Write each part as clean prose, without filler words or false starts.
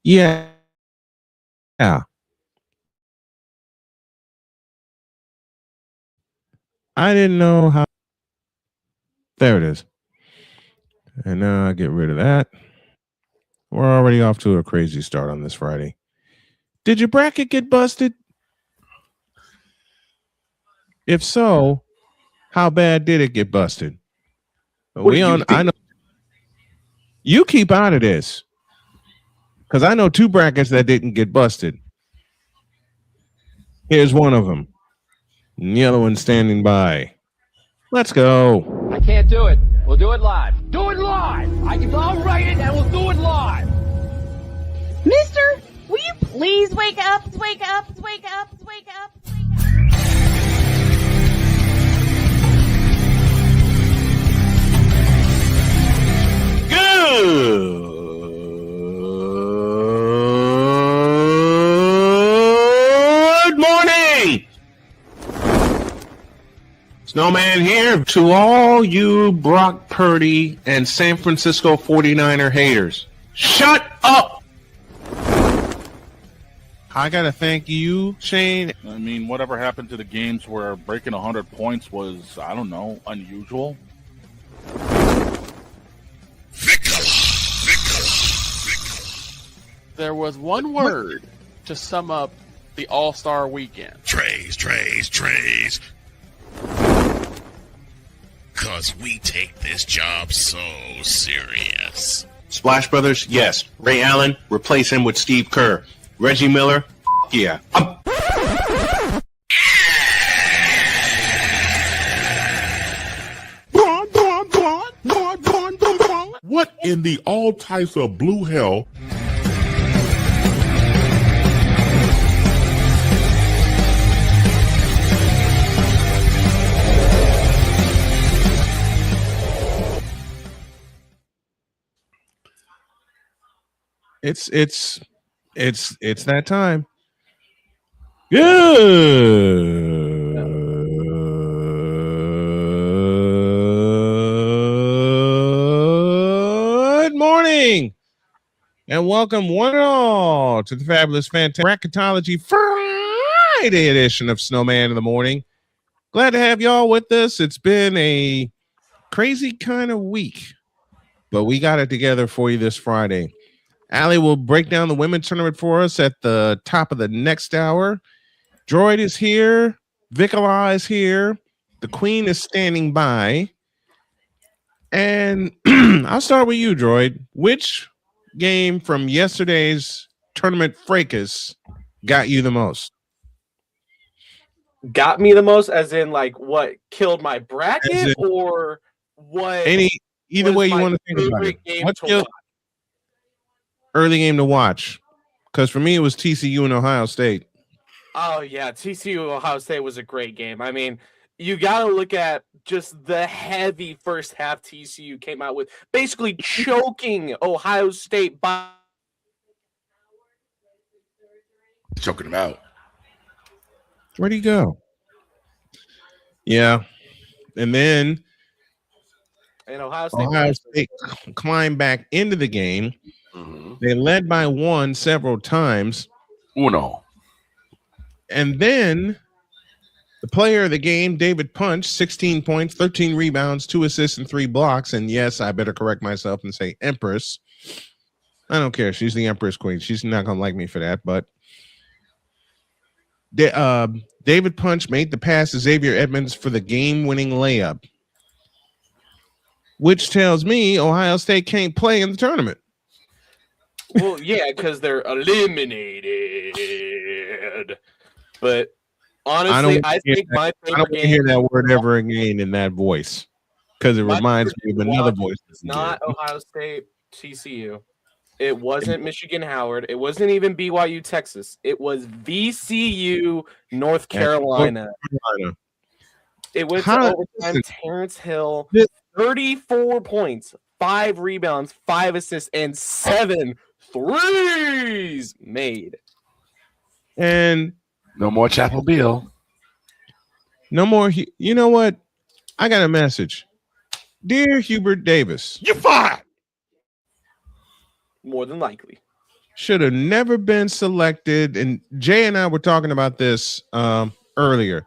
Yeah. Yeah. I didn't know how. There it is. And now I get rid of that. We're already off to a crazy start on this Friday. Did your bracket get busted? If so, how bad did it get busted? What do you I know think? you keep out of this because I know two brackets that didn't get busted. Here's one of them. Yellow one standing by. Let's go. I can't do it. We'll do it live. Do it live. I'll write it and we'll do it live. Mister, will you please wake up, wake up, wake up, wake up, wake up? Good morning. Snowman here to all you Brock Purdy and San Francisco 49er haters. Shut up. I got to thank you, Shane. I mean, whatever happened to the games where breaking 100 points was, I don't know, unusual? There was one word to sum up the All-Star weekend. Trays. Cause we take this job so serious. Splash Brothers, yes. Ray Allen, replace him with Steve Kerr. Reggie Miller, yeah. What in the all types of blue hell? It's that time. Good morning, and welcome one and all to the fabulous, fantastic Bracketology Friday edition of Snowman in the Morning. Glad to have y'all with us. It's been a crazy kind of week, but we got it together for you this Friday. Allie will break down the women's tournament for us at the top of the next hour. Droid is here. Vicala is here. The Queen is standing by. And I'll start with you, Droid. Which game from yesterday's tournament fracas got you the most? Got me the most, as in like what killed my bracket, or what? Either way you want to think about it. What killed early game to watch? Because for me, it was TCU and Ohio State. Oh, yeah. TCU Ohio State was a great game. I mean, you got to look at just the heavy first half TCU came out with, basically choking Ohio State by. Choking them out. Where'd he go? Yeah. And then Ohio State climbed back into the game. Mm-hmm. They led by one several times. Uno. And then the player of the game, David Punch, 16 points, 13 rebounds, 2 assists, and 3 blocks. And yes, I better correct myself and say Empress. I don't care. She's the Empress Queen. She's not going to like me for that. But David Punch made the pass to Xavier Edmonds for the game-winning layup, which tells me Ohio State can't play in the tournament. Well, yeah, because they're eliminated. But honestly, I think my favorite game. I don't want to hear that word ever again in that voice, because it reminds me of another voice. It's not Ohio State, TCU. It wasn't Michigan Howard. It wasn't even BYU Texas. It was VCU North Carolina. It went to overtime. Terrence Hill, 34 points, 5 rebounds, 5 assists, and 7 threes made. And no more Chapel Bill. No more. You know what? I got a message. Dear Hubert Davis, you're fired. More than likely. should have never been selected. And Jay and I were talking about this earlier.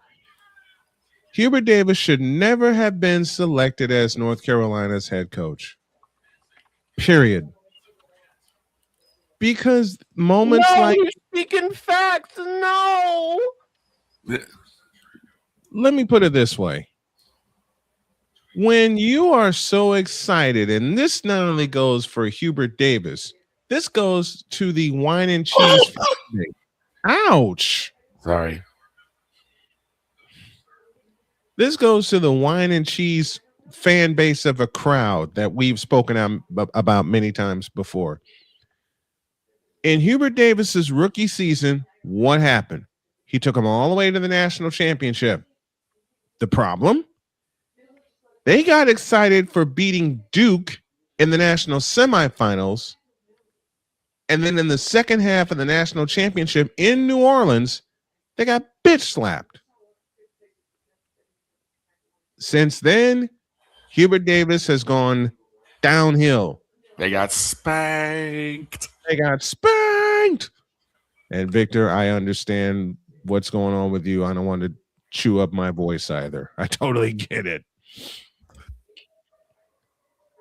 Hubert Davis should never have been selected as North Carolina's head coach. Period. Because moments like you're speaking facts. No. Let me put it this way. When you are so excited, and this not only goes for Hubert Davis, this goes to the wine and cheese family. Ouch. Sorry. This goes to the wine and cheese fan base of a crowd that we've spoken about many times before. In Hubert Davis's rookie season, what happened? He took them all the way to the national championship. The problem? They got excited for beating Duke in the national semifinals. And then in the second half of the national championship in New Orleans, they got bitch slapped. Since then, Hubert Davis has gone downhill. They got spanked. And Victor, I understand what's going on with you. I don't want to chew up my voice either. I totally get it.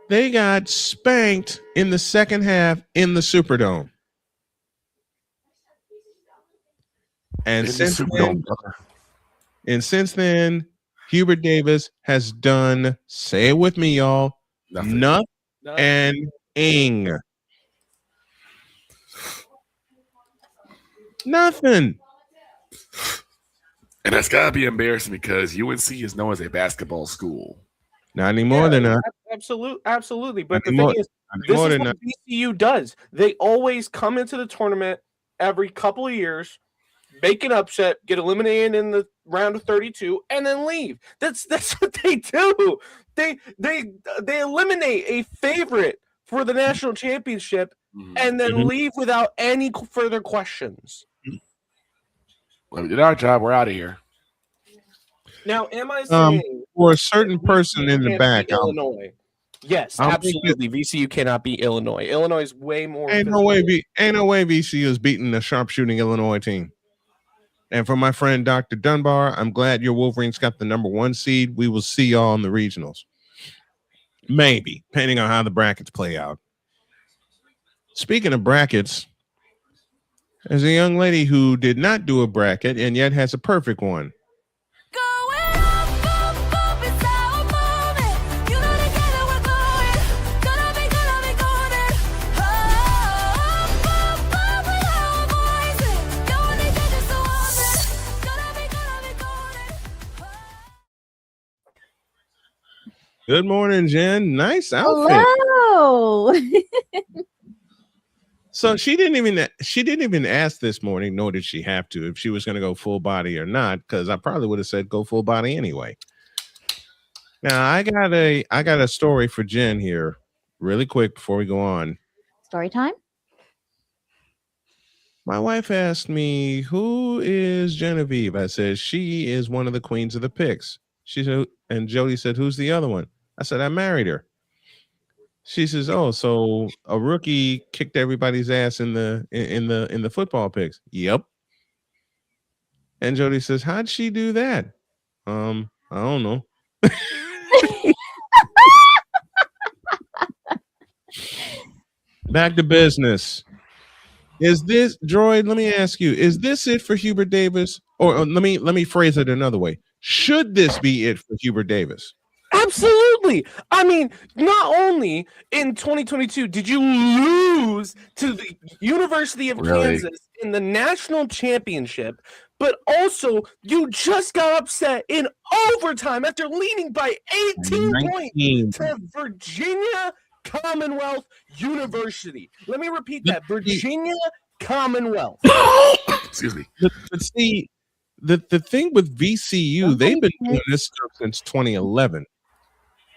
They got spanked in the second half in the Superdome. And since then, Hubert Davis has done, say it with me, y'all, nothing. Nothing. And that's gotta be embarrassing because UNC is known as a basketball school. Not anymore. They're not. Absolutely. But the thing is, this is what VCU does. They always come into the tournament every couple of years, make an upset, get eliminated in the round of 32, and then leave. That's what they do. They eliminate a favorite for the national championship and then leave without any further questions. Well, we did our job. We're out of here. Now, am I saying for a certain person in the back, Illinois? Yes, absolutely. VCU cannot beat Illinois. Illinois is way more. Ain't no way VCU is beating the sharpshooting Illinois team. And for my friend Dr. Dunbar, I'm glad your Wolverines got the number 1 seed. We will see y'all in the regionals. Maybe, depending on how the brackets play out. Speaking of brackets, there's a young lady who did not do a bracket and yet has a perfect one. Good morning, Jen. Nice outfit. Hello. So she didn't even ask this morning, nor did she have to, if she was going to go full body or not, because I probably would have said go full body anyway. Now I got a story for Jen here, really quick before we go on. Story time. My wife asked me, "Who is Genevieve?" I said, "She is one of the queens of the picks." She said, and Jody said, "Who's the other one?" I said, "I married her." She says, "Oh, so a rookie kicked everybody's ass in the football picks." Yep. And Jody says, "How'd she do that?" I don't know. Back to business. Is this, Droid? Let me ask you: is this it for Hubert Davis, or let me phrase it another way? Should this be it for Hubert Davis? Absolutely. I mean, not only in 2022 did you lose to the University of Kansas in the national championship, but also you just got upset in overtime after leading by 18 points to Virginia Commonwealth University. Let me repeat that. Virginia Commonwealth. Excuse me. But see, the thing with VCU, they've been doing this stuff since 2011.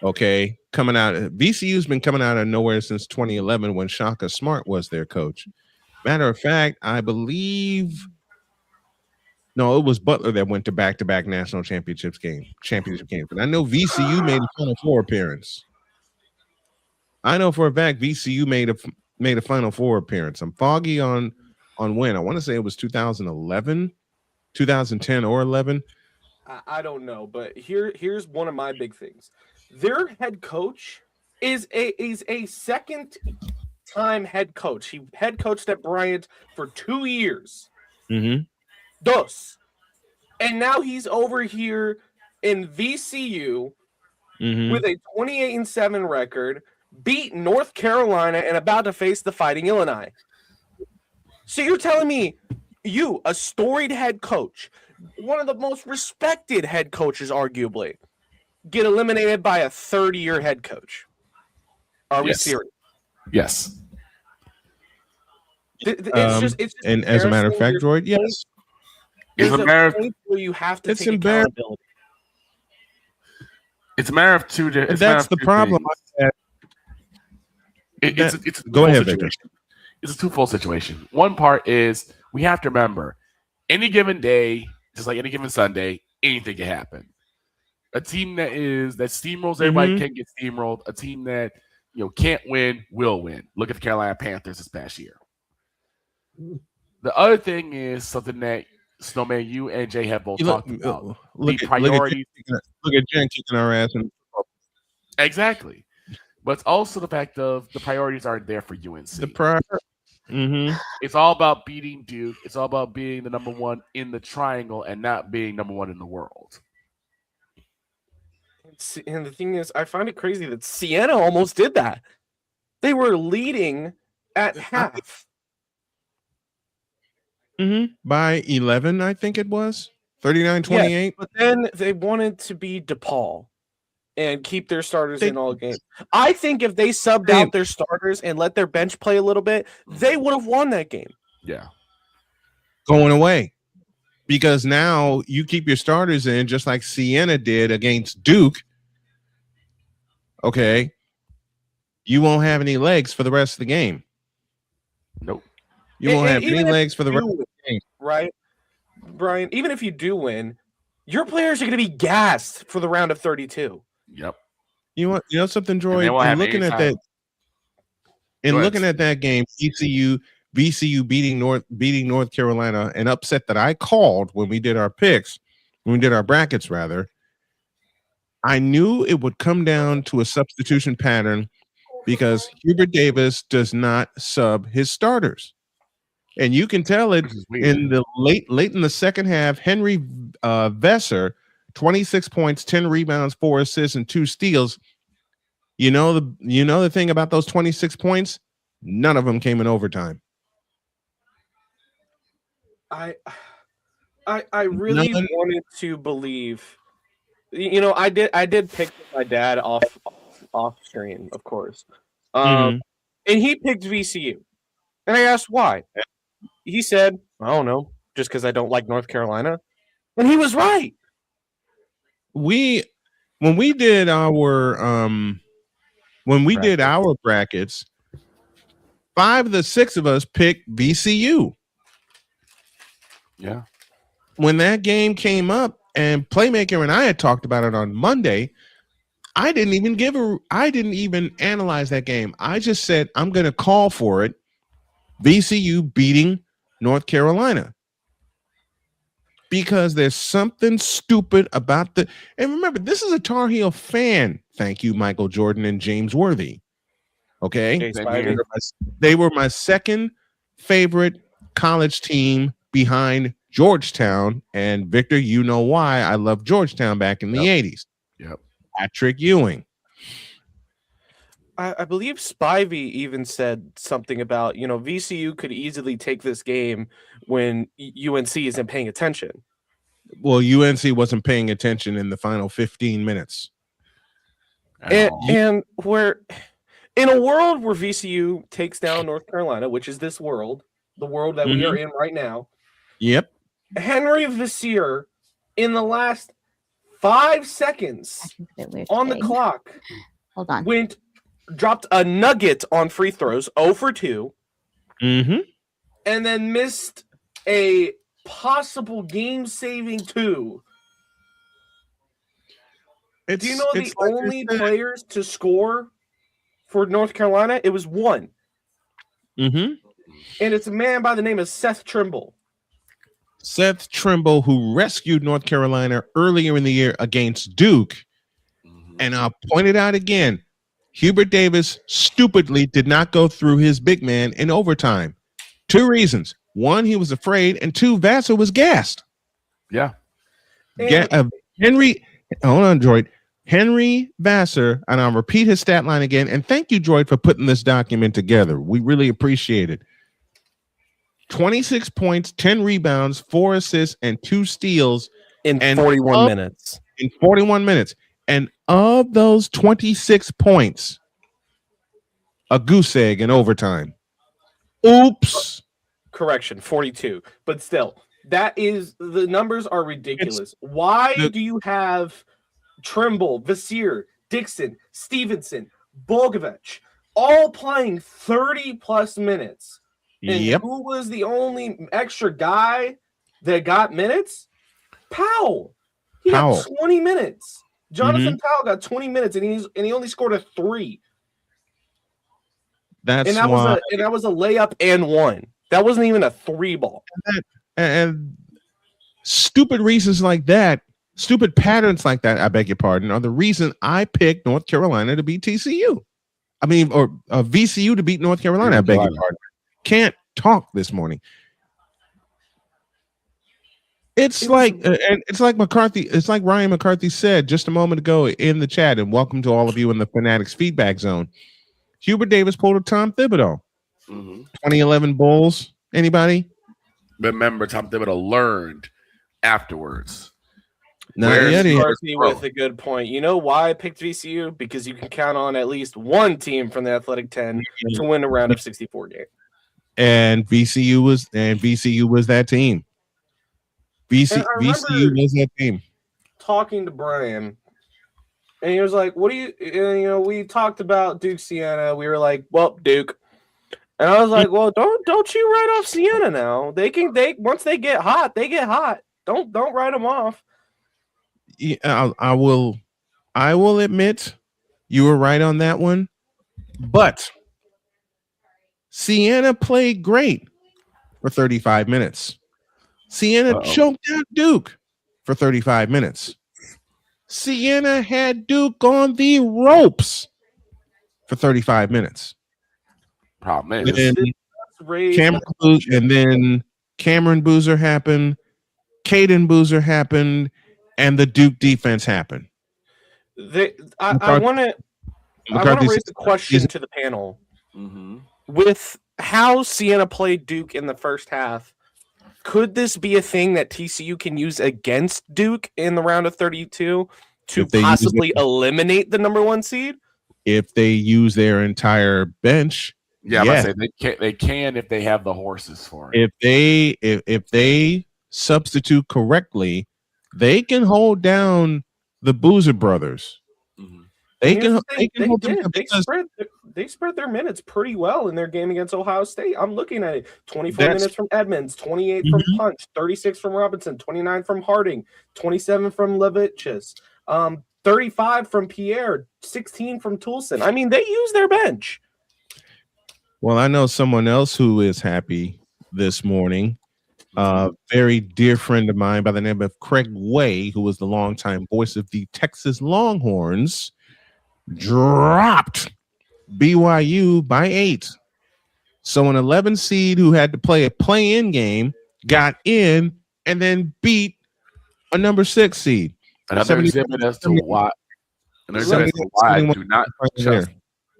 Okay, VCU's been coming out of nowhere since 2011 when Shaka Smart was their coach. Matter of fact, I believe it was Butler that went to back-to-back national championship games. But I know VCU made a Final Four appearance. I know for a fact VCU made made a Final Four appearance. I'm foggy on when. I want to say it was 2011, 2010 or 11. I don't know, but here's one of my big things. Their head coach is a second time head coach. He head coached at Bryant for 2 years. Mm-hmm. And now he's over here in VCU with a 28-7 record, beat North Carolina, and about to face the Fighting Illini. So you're telling me you, a storied head coach, one of the most respected head coaches, arguably, get eliminated by a 30-year head coach? Are we serious? Yes. It's just and as a matter of fact, Droid, yes. There's a point where you have to take accountability. It's a matter of two. That's the problem. It's go ahead, Victor. It's a twofold situation. One part is we have to remember any given day, just like any given Sunday, anything can happen. A team that steamrolls everybody can get steamrolled. A team that can't win will win. Look at the Carolina Panthers this past year. The other thing is something that Snowman, you and Jay have both talked about. Look at Jen kicking our ass. Exactly. But it's also the fact of the priorities aren't there for UNC. It's all about beating Duke. It's all about being the number one in the triangle and not being number one in the world. And the thing is, I find it crazy that Siena almost did that. They were leading at half. By 11, I think it was 39-28. Yeah, but then they wanted to be DePaul and keep their starters in all games. I think if they subbed out their starters and let their bench play a little bit, they would have won that game. Yeah. Going away. Because now you keep your starters in just like Siena did against Duke. Okay. You won't have any legs for the rest of the game. Nope. You won't have any legs for the rest of the game. Right? Brian, even if you do win, your players are going to be gassed for the round of 32. Yep. You know something, Droid? Looking at that game, VCU beating North Carolina, an upset that I called when we did our picks, when we did our brackets rather. I knew it would come down to a substitution pattern because Hubert Davis does not sub his starters. And you can tell it in the late in the second half. Henry Vesser, 26 points, 10 rebounds, 4 assists, and 2 steals. You know the thing about those 26 points? None of them came in overtime. I really wanted to believe. I did pick my dad off screen, of course. And he picked VCU. And I asked why. He said, I don't know, just because I don't like North Carolina. And he was right. When we did our brackets, 5 of the 6 of us picked VCU. Yeah. When that game came up and Playmaker and I had talked about it on Monday, I didn't even analyze that game. I just said I'm going to call for it. VCU beating North Carolina. Because there's something stupid about and remember, this is a Tar Heel fan. Thank you, Michael Jordan and James Worthy. Okay. They were my second favorite college team behind Georgetown. And Victor, you know why I love Georgetown back in the 80s. Yep. Patrick Ewing. I believe Spivey even said something about, VCU could easily take this game when UNC isn't paying attention. Well, UNC wasn't paying attention in the final 15 minutes. And where, in a world where VCU takes down North Carolina, which is this world, the world that we are in right now. Yep. Henry Visier, in the last 5 seconds on the clock, hold on, dropped a nugget on free throws, 0 for 2, and then missed a possible game-saving 2. Do you know the only players to score for North Carolina? It was 1. Mm-hmm. And it's a man by the name of Seth Trimble. Seth Trimble, who rescued North Carolina earlier in the year against Duke. And I'll point it out again. Hubert Davis stupidly did not go through his big man in overtime. 2 reasons. 1, he was afraid, and 2, Vassar was gassed. Yeah. Henry, hold on, Droid. Henry Vassar, and I'll repeat his stat line again. And thank you, Droid, for putting this document together. We really appreciate it. 26 points, 10 rebounds, 4 assists, and 2 steals in 41 minutes. In 41 minutes. And of those 26 points, a goose egg in overtime. Oops. Correction, 42. But still, the numbers are ridiculous. Why do you have Trimble, Vassir, Dixon, Stevenson, Bogovic all playing 30-plus minutes? And who was the only extra guy that got minutes? Powell. He got 20 minutes. Jonathan Powell got 20 minutes, and he only scored a 3. That was a layup and 1. That wasn't even a 3 ball. And stupid reasons like that, stupid patterns like that, I beg your pardon, are the reason I picked North Carolina to beat TCU. I mean, or VCU to beat North Carolina. I beg your pardon. Can't talk this morning. It's like McCarthy. It's like Ryan McCarthy said just a moment ago in the chat. And welcome to all of you in the Fanatics feedback zone. Hubert Davis pulled a Tom Thibodeau. 2011 Bulls. Anybody? Remember, Tom Thibodeau learned afterwards. McCarthy with a good point. You know why I picked VCU? Because you can count on at least one team from the Athletic 10 to win a round of 64 game. And VCU was that team. VCU was that team. Talking to Brian, and he was like, "What do you we talked about Duke Siena. We were like, well, Duke." And I was like, "Well, don't you write off Siena now. They once they get hot, they get hot. Don't write them off." Yeah, I will admit you were right on that one. But Siena played great for 35 minutes. Siena choked out Duke for 35 minutes. Siena had Duke on the ropes for 35 minutes. Problem is, and then Cameron Boozer happened, Caden Boozer happened, and the Duke defense happened. I want to raise the question to the panel. With how Siena played Duke in the first half, could this be a thing that TCU can use against Duke in the round of 32 to possibly eliminate the number 1 seed? If they use their entire bench, they can if they have the horses for it. If they substitute correctly, they can hold down the Boozer brothers. They spread their minutes pretty well in their game against Ohio State. I'm looking at it. 24 minutes from Edmonds, 28 from Punch, 36 from Robinson, 29 from Harding, 27 from Levitchus, 35 from Pierre, 16 from Toulson. I mean, they use their bench. Well, I know someone else who is happy this morning. Very dear friend of mine by the name of Craig Way, who was the longtime voice of the Texas Longhorns, dropped BYU by 8. So an 11 seed who had to play a play-in game got in and then beat a number 6 seed. Another exhibit as to why I do not trust.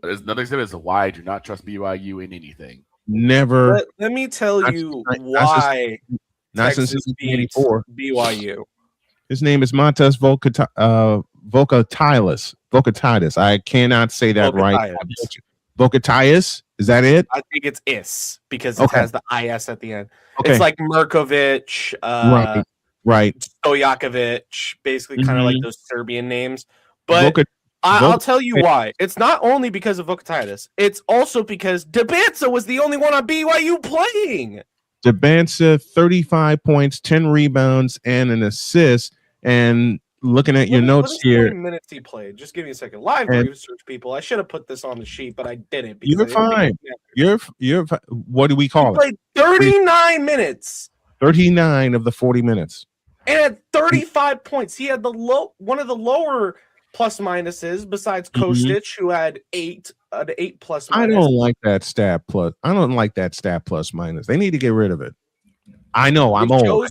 There's another exhibit as to why I do not trust BYU in anything. Never. Let me tell you why Texas beat BYU. His name is Montes Vocatitis. I cannot say that right. Vocatitis? Is that it? I think it's is because it has the IS at the end. Okay. It's like Merkovic, right. Stojakovic, basically kind of like those Serbian names. But I'll tell you why. It's not only because of Vocatitis. It's also because Debanza was the only one on BYU playing. Debanza, 35 points, 10 rebounds, and an assist. And looking at your notes How here. many minutes he played? Just give me a second. Live And- research, people. I should have put this on the sheet, but I didn't. You're fine. You're what do we He call it? played 39 minutes 39 of the 40 minutes. and had 35 points. He had one of the lower plus minuses besides Kostic, who had 8 plus minus. I don't like that stat plus. I don't like that stat plus minus. They need to get rid of it. I know I'm old.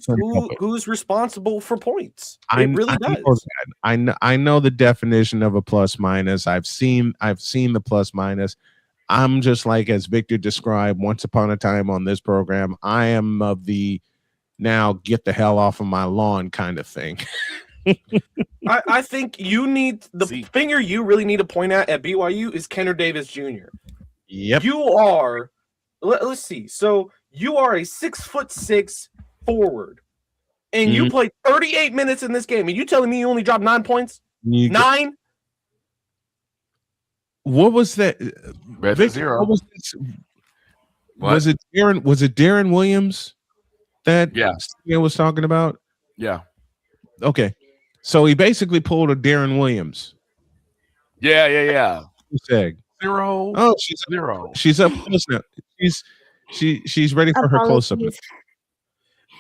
Who's responsible for points? I really does. I know the definition of a plus minus. I've seen the plus minus. I'm just like, as Victor described once upon a time on this program, I am of the now get the hell off of my lawn kind of thing. I think you need the finger you really need to point at BYU is Kenner Davis Jr. Yep. You are. Let's see. So you are a 6'6" forward, and you played 38 minutes in this game, and you telling me you only dropped 9 points? 9? What was that? Victor, 0. What was this? Was it Darren? Was it Darren Williams that Stan was talking about? Yeah. Okay. So he basically pulled a Darren Williams. Yeah. Egg. 0. Oh, she's 0. She's up close now. She's ready for her close up.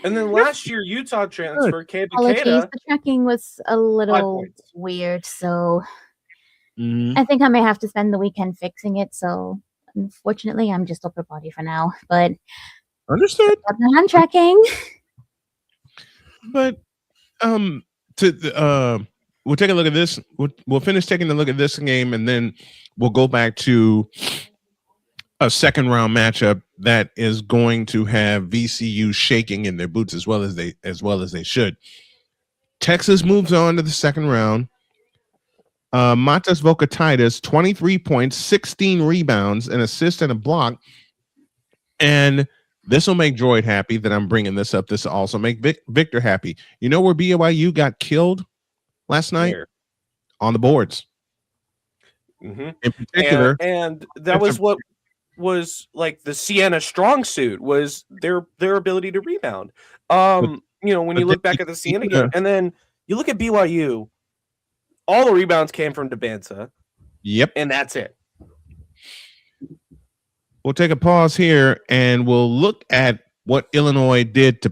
And then last year, Utah transfer Apologies, the tracking was a little weird, so I think I may have to spend the weekend fixing it. So unfortunately, I'm just upper body for now. But understood. Hand tracking. But we'll take a look at this. We'll finish taking a look at this game, and then we'll go back to a second round matchup that is going to have VCU shaking in their boots as well as they should. Texas moves on to the second round. Matas Vokatitis, 23 points, 16 rebounds, an assist and a block. And this will make Droid happy that I'm bringing this up. This will also make Victor happy. You know where BYU got killed last night? Where? On the boards. In particular. And that was what was like the Sienna strong suit was their ability to rebound. When you look back at the Sienna game, and then you look at BYU, all the rebounds came from Debanza. Yep. And that's it. We'll take a pause here and we'll look at what Illinois did to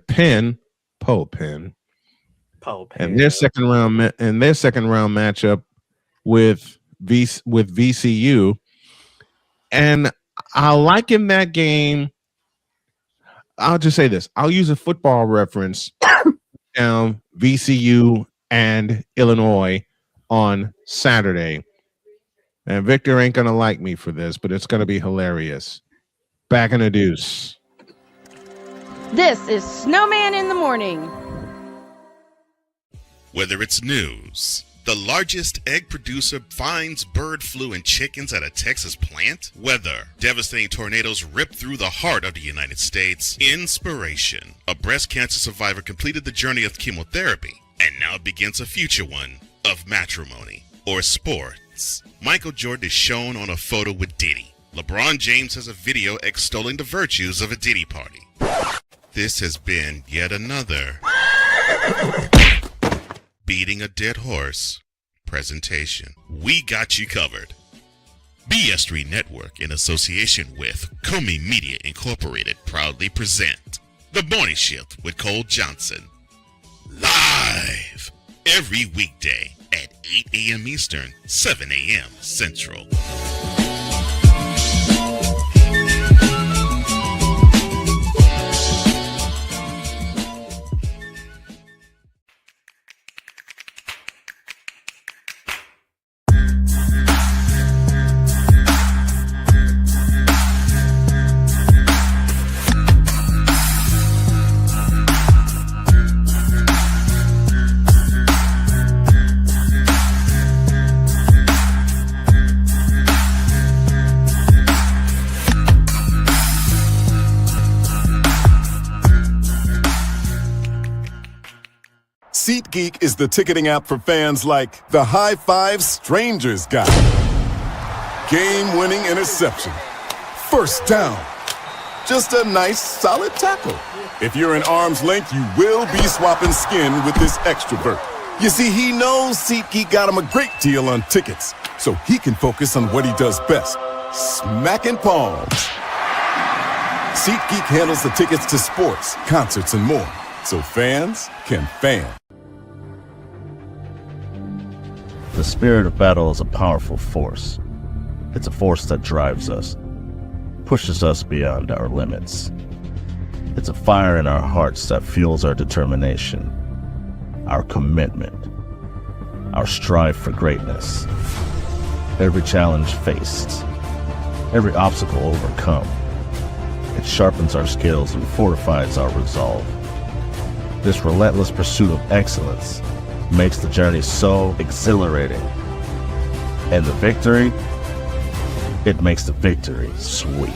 Poe Penn. And their second round matchup with VCU. And I liken that game. I'll just say this. I'll use a football reference down VCU and Illinois on Saturday. And Victor ain't going to like me for this, but it's going to be hilarious. Back in the deuce. This is Snowman in the Morning. Whether it's news, the largest egg producer finds bird flu in chickens at a Texas plant, weather, devastating tornadoes rip through the heart of the United States, inspiration, a breast cancer survivor completed the journey of chemotherapy, and now begins a future one of matrimony or sports. Michael Jordan is shown on a photo with Diddy. LeBron James has a video extolling the virtues of a Diddy party. This has been yet another beating a dead horse presentation. We got you covered. BS3 Network, in association with Comey Media Incorporated, proudly present The Morning Shift with Cole Johnson. Live every weekday at 8 a.m. Eastern, 7 a.m. Central. SeatGeek is the ticketing app for fans like the high five strangers got. Game-winning interception. First down. Just a nice, solid tackle. If you're in arm's length, you will be swapping skin with this extrovert. You see, he knows SeatGeek got him a great deal on tickets, so he can focus on what he does best, smacking palms. SeatGeek handles the tickets to sports, concerts, and more, so fans can fan. The spirit of battle is a powerful force. It's a force that drives us, pushes us beyond our limits. It's a fire in our hearts that fuels our determination, our commitment, our strive for greatness. Every challenge faced, every obstacle overcome, it sharpens our skills and fortifies our resolve. This relentless pursuit of excellence makes the journey so exhilarating. And the victory, it makes the victory sweet.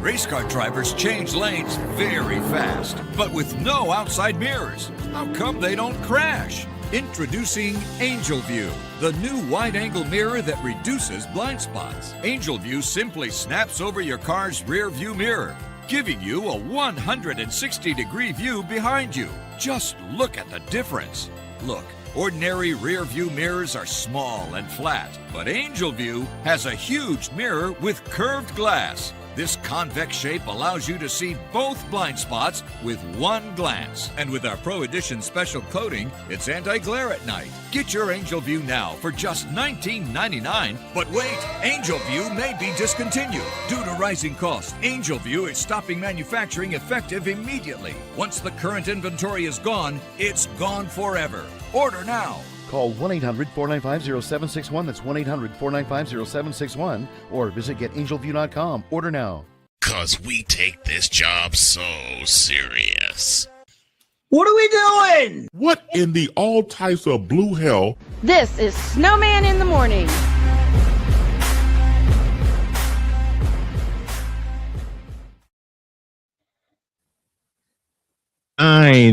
Race car drivers change lanes very fast, but with no outside mirrors. How come they don't crash? Introducing Angel View, the new wide-angle mirror that reduces blind spots. Angel View simply snaps over your car's rear view mirror, giving you a 160-degree view behind you. Just look at the difference. Look, ordinary rear view mirrors are small and flat, but Angel View has a huge mirror with curved glass. This convex shape allows you to see both blind spots with one glance. And with our Pro Edition special coating, it's anti-glare at night. Get your Angel View now for just $19.99. But wait, Angel View may be discontinued. Due to rising costs, Angel View is stopping manufacturing effective immediately. Once the current inventory is gone, it's gone forever. Order now. Call 1-800-495-0761. That's 1-800-495-0761. Or visit getangelview.com. Order now. 'Cause we take this job so serious. What are we doing? What in the all types of blue hell? This is Snowman in the Morning.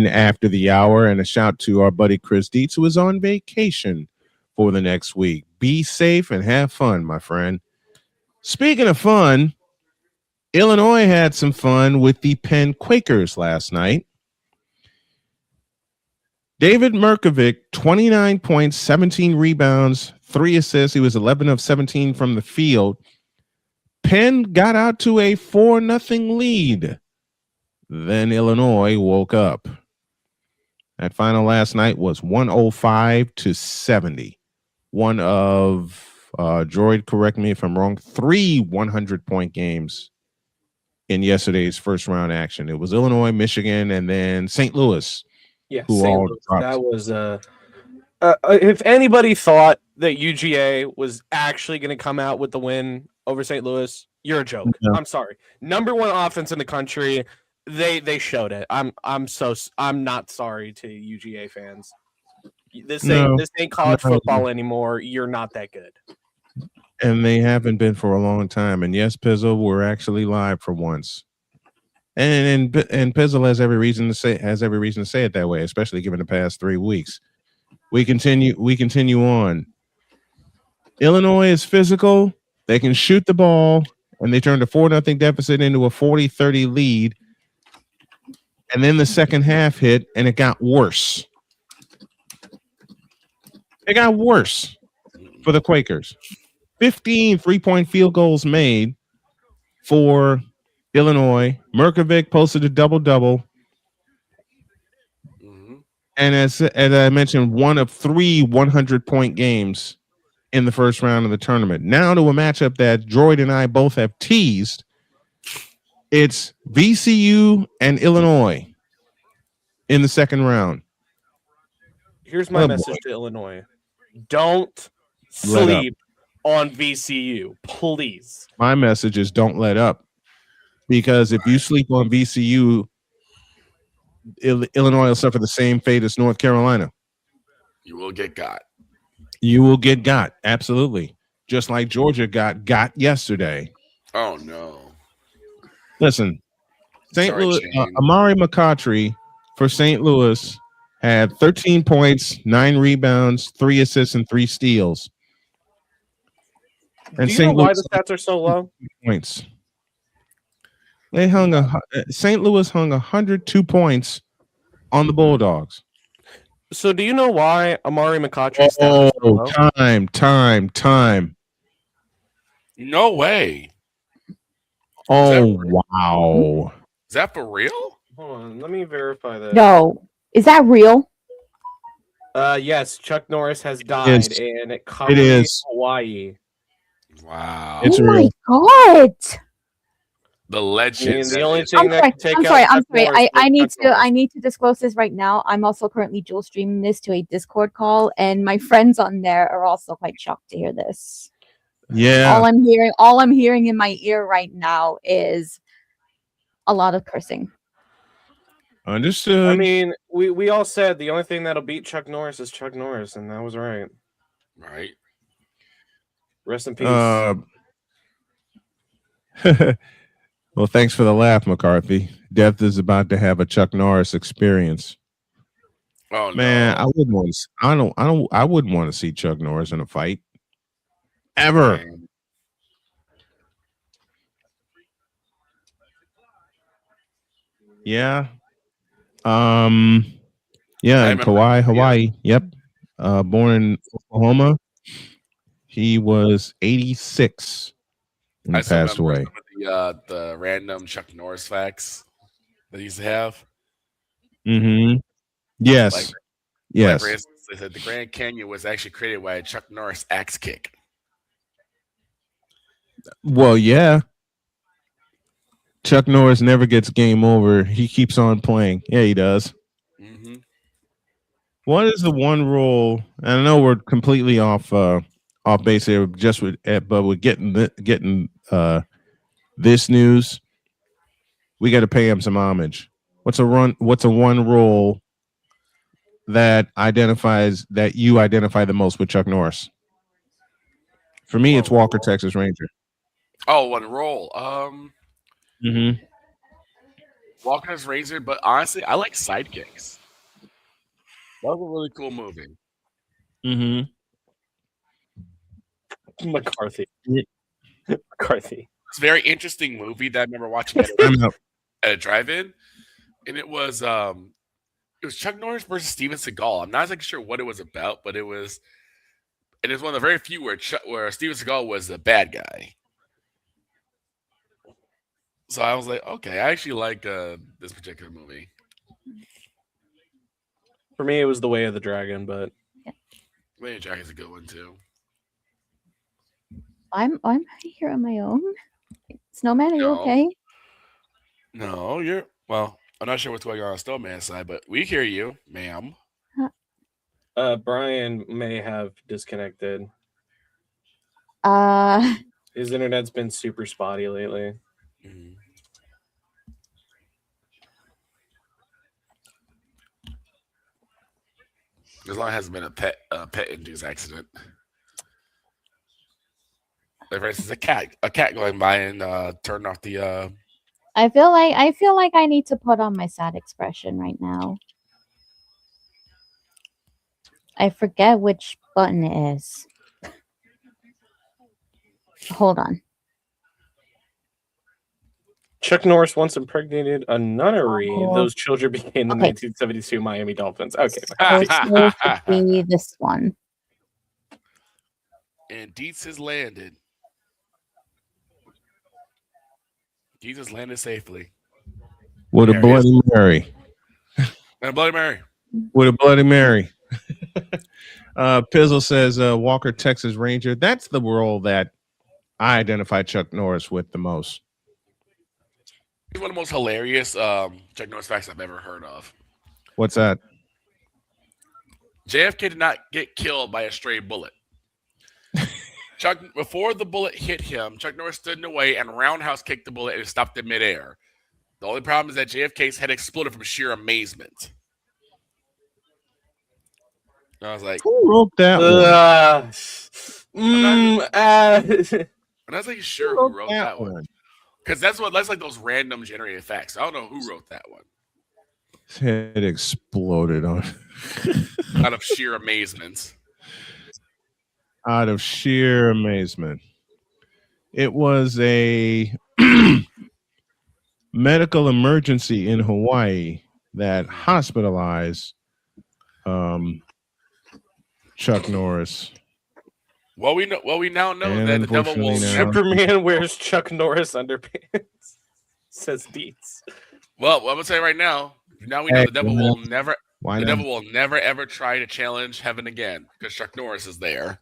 After the hour, and a shout to our buddy Chris Dietz, who is on vacation for the next week. Be safe and have fun, my friend. Speaking of fun, Illinois had some fun with the Penn Quakers last night. David Merkovic, 29 points, 17 rebounds, 3 assists. He was 11 of 17 from the field. Penn got out to a 4-0 lead. Then Illinois woke up. That final last night was 105-70. One of, Droid, correct me if I'm wrong, 3 100-point games in yesterday's first round action. It was Illinois, Michigan, and then St. Louis. Yeah, St. Louis. That was if anybody thought that UGA was actually going to come out with the win over St. Louis, you're a joke. No. I'm sorry. Number 1 offense in the country. They showed it. I'm not sorry to UGA fans. This ain't college football anymore. You're not that good. And they haven't been for a long time. And yes, Pizzle, we're actually live for once. And Pizzle has every reason to say it that way, especially given the past 3 weeks. We continue on. Illinois is physical. They can shoot the ball, and they turned a 4-0 deficit into a 40-30 lead. And then the second half hit, and it got worse. It got worse for the Quakers. 15 three-point field goals made for Illinois. Merkovic posted a double-double. And as I mentioned, one of 3 100-point games in the first round of the tournament. Now to a matchup that Droid and I both have teased. It's VCU and Illinois in the second round. Here's my message to Illinois. Don't sleep on VCU, please. My message is don't let up. Because if you sleep on VCU, Illinois will suffer the same fate as North Carolina. You will get got. You will get got. Absolutely. Just like Georgia got yesterday. Oh, no. Listen, St. Louis, Amari McCautry for St. Louis had 13 points, 9 rebounds, 3 assists, and 3 steals. And do you know why the stats are so low? Points. They St. Louis hung 102 points on the Bulldogs. So do you know why Amari McCautry's stats are so low? Time. No way. Wow. Is that for real? Hold on, let me verify that. No. Is that real? Yes, Chuck Norris has died, and it is Hawaii. Wow. It's my real. God. The legend. I mean, the only thing I'm sorry. I need to disclose this right now. I'm also currently dual streaming this to a Discord call, and my friends on there are also quite shocked to hear this. Yeah. All I'm hearing in my ear right now is a lot of cursing. Understood. I mean, we all said the only thing that'll beat Chuck Norris is Chuck Norris, and that was right. Right. Rest in peace. Well, thanks for the laugh, McCarthy. Death is about to have a Chuck Norris experience. Oh man, no. I wouldn't want to see Chuck Norris in a fight. Ever. Man. Yeah. Yeah, in Kauai, Hawaii. Yep. Born in Oklahoma. He was 86 and he passed away. The random Chuck Norris facts that he used to have. Mm-hmm. Yes. Like for instance, they said the Grand Canyon was actually created by a Chuck Norris axe kick. Well, yeah. Chuck Norris never gets game over. He keeps on playing. Yeah, he does. Mm-hmm. What is the one rule? I know we're completely off base here, but we're getting this news. We got to pay him some homage. What's a one rule that you identify the most with Chuck Norris? For me, it's Walker, Texas Ranger. Oh, one roll. Mm-hmm. Walker's Ranger, but honestly, I like Sidekicks. That was a really cool movie. Mm-hmm. McCarthy. It's a very interesting movie that I remember watching at a drive-in, and it was Chuck Norris versus Steven Seagal. I'm not exactly sure what it was about, but it was one of the very few where Steven Seagal was the bad guy. So I was like, okay, I actually like this particular movie. For me, it was The Way of the Dragon, but Way of the Dragon's a good one too. I'm here on my own. Snowman, are you okay? No, I'm not sure what's going on Snowman's side, but we hear you, ma'am. Brian may have disconnected. His internet's been super spotty lately. Mm-hmm. As long as it hasn't been a pet-induced accident. Like for instance, a cat going by and turned off the. I feel like I need to put on my sad expression right now. I forget which button it is. Hold on. Chuck Norris once impregnated a nunnery. Those children became the 1972 Miami Dolphins. Okay. It should be this one. And Dietz has landed. Dietz has landed safely. With a Bloody Mary. And a Bloody Mary. With a Bloody Mary. Pizzle says Walker, Texas Ranger. That's the role that I identify Chuck Norris with the most. He's one of the most hilarious Chuck Norris facts I've ever heard of. What's that? JFK did not get killed by a stray bullet. Before the bullet hit him, Chuck Norris stood in the way and roundhouse kicked the bullet and stopped in midair. The only problem is that JFK's head exploded from sheer amazement. And I was like, who wrote that one? I'm not exactly sure who wrote that one. Because that's like those random generated facts. I don't know who wrote that one. His head exploded on Out of sheer amazement. Out of sheer amazement. It was a medical emergency in Hawaii that hospitalized Chuck Norris. Well, we now know And that the devil will Superman wears Chuck Norris underpants. Says Deets. Well, I'm gonna say right now. Now we know the devil will never. Why the not? devil will never ever try to challenge heaven again because Chuck Norris is there.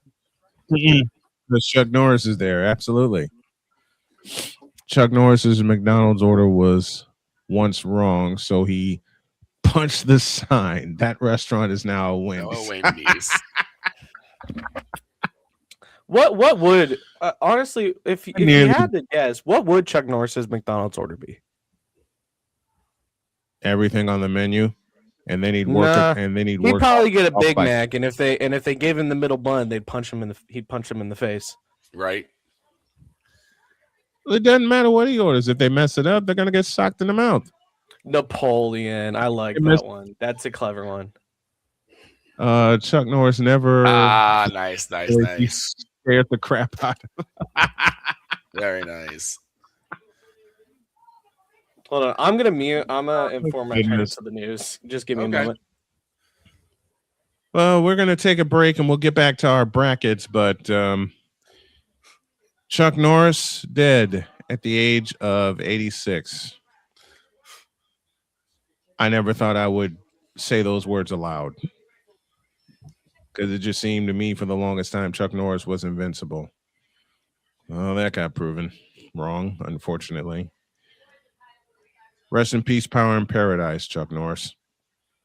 Because Chuck Norris is there, absolutely. Chuck Norris's McDonald's order was once wrong, so he punched the sign. That restaurant is now a Wendy's. What would honestly, if you had to guess, what would Chuck Norris's McDonald's order be? Everything on the menu, and then he'd work. He'd probably get a Big Mac, and if they gave him the middle bun, he'd punch him in the face. Right. It doesn't matter what he orders. If they mess it up, they're gonna get socked in the mouth. Napoleon, I like that one. That's a clever one. Chuck Norris never. Nice. He scared the crap out of him. Very nice. Hold on, I'm gonna inform my parents of the news. Just give me a moment. Well, we're gonna take a break and we'll get back to our brackets, but Chuck Norris dead at the age of 86. I never thought I would say those words aloud because it just seemed to me for the longest time Chuck Norris was invincible. Well, that got proven wrong, unfortunately. Rest in peace, power in paradise, Chuck Norris.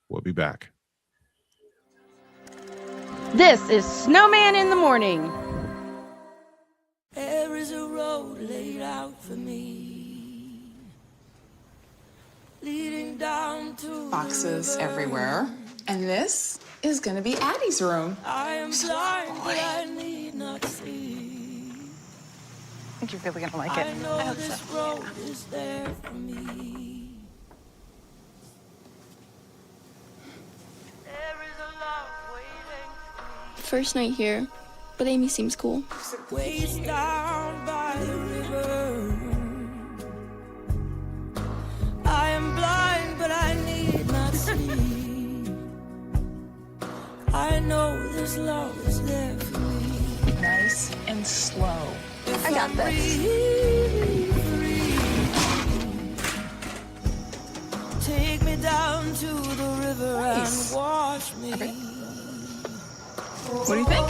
We'll be back. This is Snowman in the Morning. There is a road laid out for me, leading down to boxes everywhere. And this is going to be Addie's room. I am blind, but I need not see. I think you're really going to like it. I know this road is there for me. First night here, but Amy seems cool. Ways down by the river. I am blind, but I need not see. I know this love is there for me. Nice and slow. If I got I'm this. free, take me down to the river Nice. and watch me. Okay. What do you think?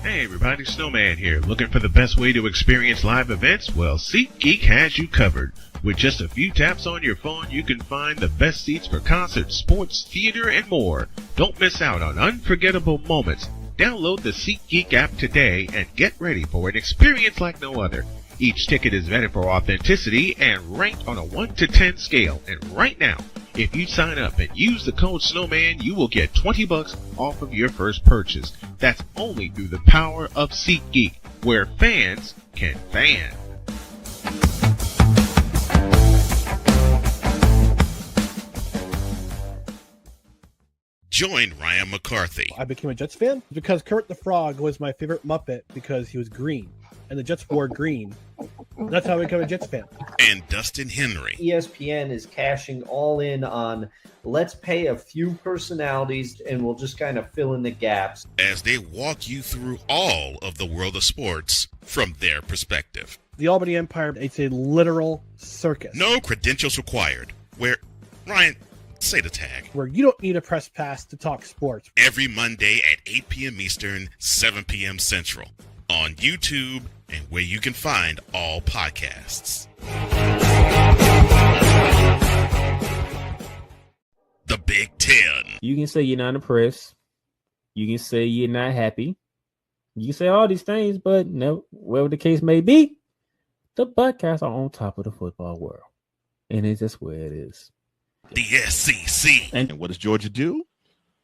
Hey everybody, Snowman here. Looking for the best way to experience live events? Well, SeatGeek has you covered. With just a few taps on your phone, you can find the best seats for concerts, sports, theater, and more. Don't miss out on unforgettable moments. Download the SeatGeek app today and get ready for an experience like no other. Each ticket is vetted for authenticity and ranked on a 1 to 10 scale. And right now, if you sign up and use the code Snowman, you will get $20 off of your first purchase. That's only through the power of SeatGeek, where fans can fan. Join Ryan McCarthy. I became a Jets fan because Kermit the Frog was my favorite Muppet because he was green, and the Jets wore green. That's how I became a Jets fan. And Dustin Henry. ESPN is cashing all in on let's pay a few personalities and we'll just kind of fill in the gaps. As they walk you through all of the world of sports from their perspective. The Albany Empire, it's a literal circus. No credentials required. Where, Ryan, say the tag. Where you don't need a press pass to talk sports. Every Monday at 8 p.m. Eastern, 7 p.m. Central. On YouTube and where you can find all podcasts. The Big Ten. You can say you're not impressed. You can say you're not happy. You say all these things, but no, whatever the case may be, the Buckeyes are on top of the football world. And it's just where it is. The SEC. And what does Georgia do?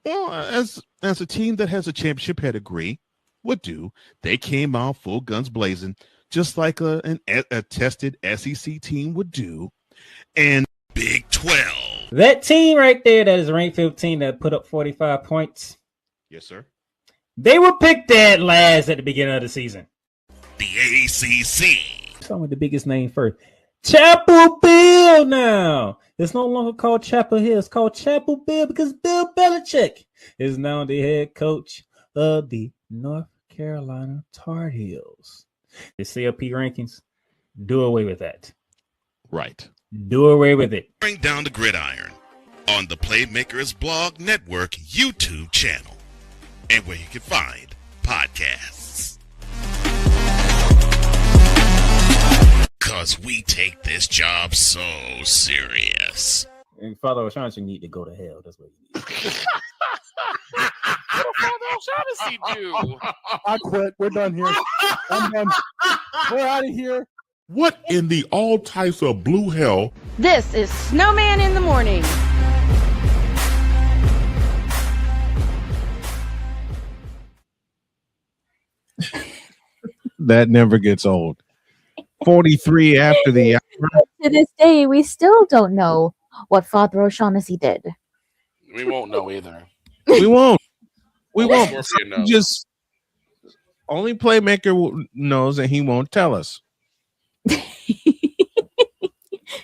Well, as a team that has a championship pedigree would do, they came out full guns blazing, just like a tested SEC team would do. And Big 12. That team right there that is ranked 15 that put up 45 points. Yes, sir. They were picked dead last at the beginning of the season. The ACC. Start with the biggest name first. Chapel Bill now. It's no longer called Chapel Hill. It's called Chapel Bill because Bill Belichick is now the head coach of the North Carolina Tar Heels. The CLP rankings, do away with that. Right. Do away with it. Bring down the gridiron on the Playmakers Blog Network YouTube channel and where you can find podcasts. Because we take this job so serious. And Father O'Shaughnessy need to go to hell. That's what he needs. What did Father O'Shaughnessy do? I quit. We're done here. I'm done. We're out of here. What in the all types of blue hell? This is Snowman in the Morning. That never gets old. 43 after the hour. To this day, we still don't know what Father O'Shaughnessy did. We won't know either. We won't. We Only won't. Scorpion knows. Just only Playmaker knows, and he won't tell us.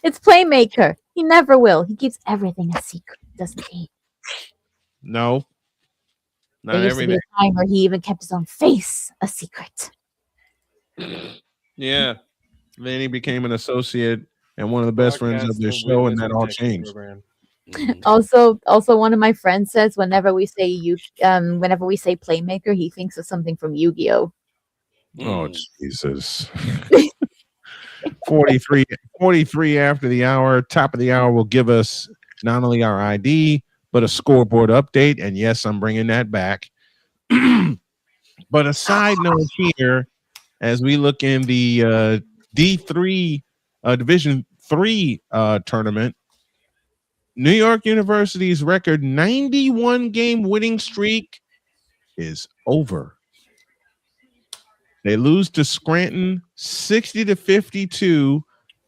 It's Playmaker. He never will. He keeps everything a secret, doesn't he? No. Not There used to be everything. a time where he even kept his own face a secret. Yeah. Then he became an associate and one of the best friends of the show, and that all changed. Also, one of my friends says whenever we say Playmaker, he thinks of something from Yu-Gi-Oh. Oh, Jesus. 43 after the hour. Top of the hour will give us not only our ID, but a scoreboard update. And yes, I'm bringing that back. But a side note here, as we look in the D3 Division 3 tournament, New York University's record 91 game winning streak is over. They lose to Scranton 60-52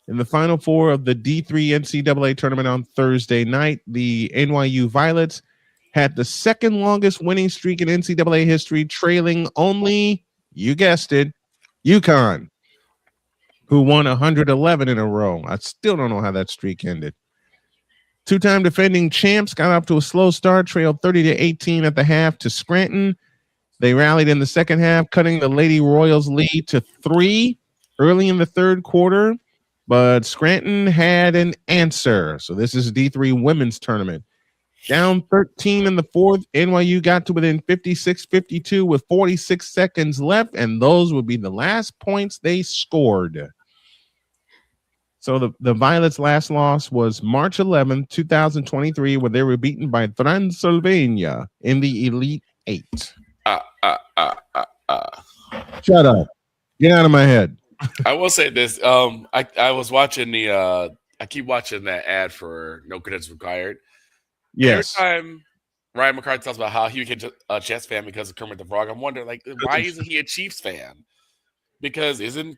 in the Final Four of the D3 NCAA tournament on Thursday night. The NYU Violets had the second longest winning streak in NCAA history, trailing only, you guessed it, UConn, who won 111 in a row. I still don't know how that streak ended. Two-time defending champs got off to a slow start, trailed 30-18 at the half to Scranton. They rallied in the second half, cutting the Lady Royals lead to 3 early in the third quarter, but Scranton had an answer. So this is D3 women's tournament. Down 13 in the fourth, NYU got to within 56-52 with 46 seconds left, and those would be the last points they scored. So the Violets' last loss was March 11, 2023, where they were beaten by Transylvania in the Elite Eight. Shut up. Get out of my head. I will say this. I was watching I keep watching that ad for No Credentials Required. Yes. Every time Ryan McCarthy talks about how he became a Jets fan because of Kermit the Frog, I'm wondering, like, why isn't he a Chiefs fan? Because isn't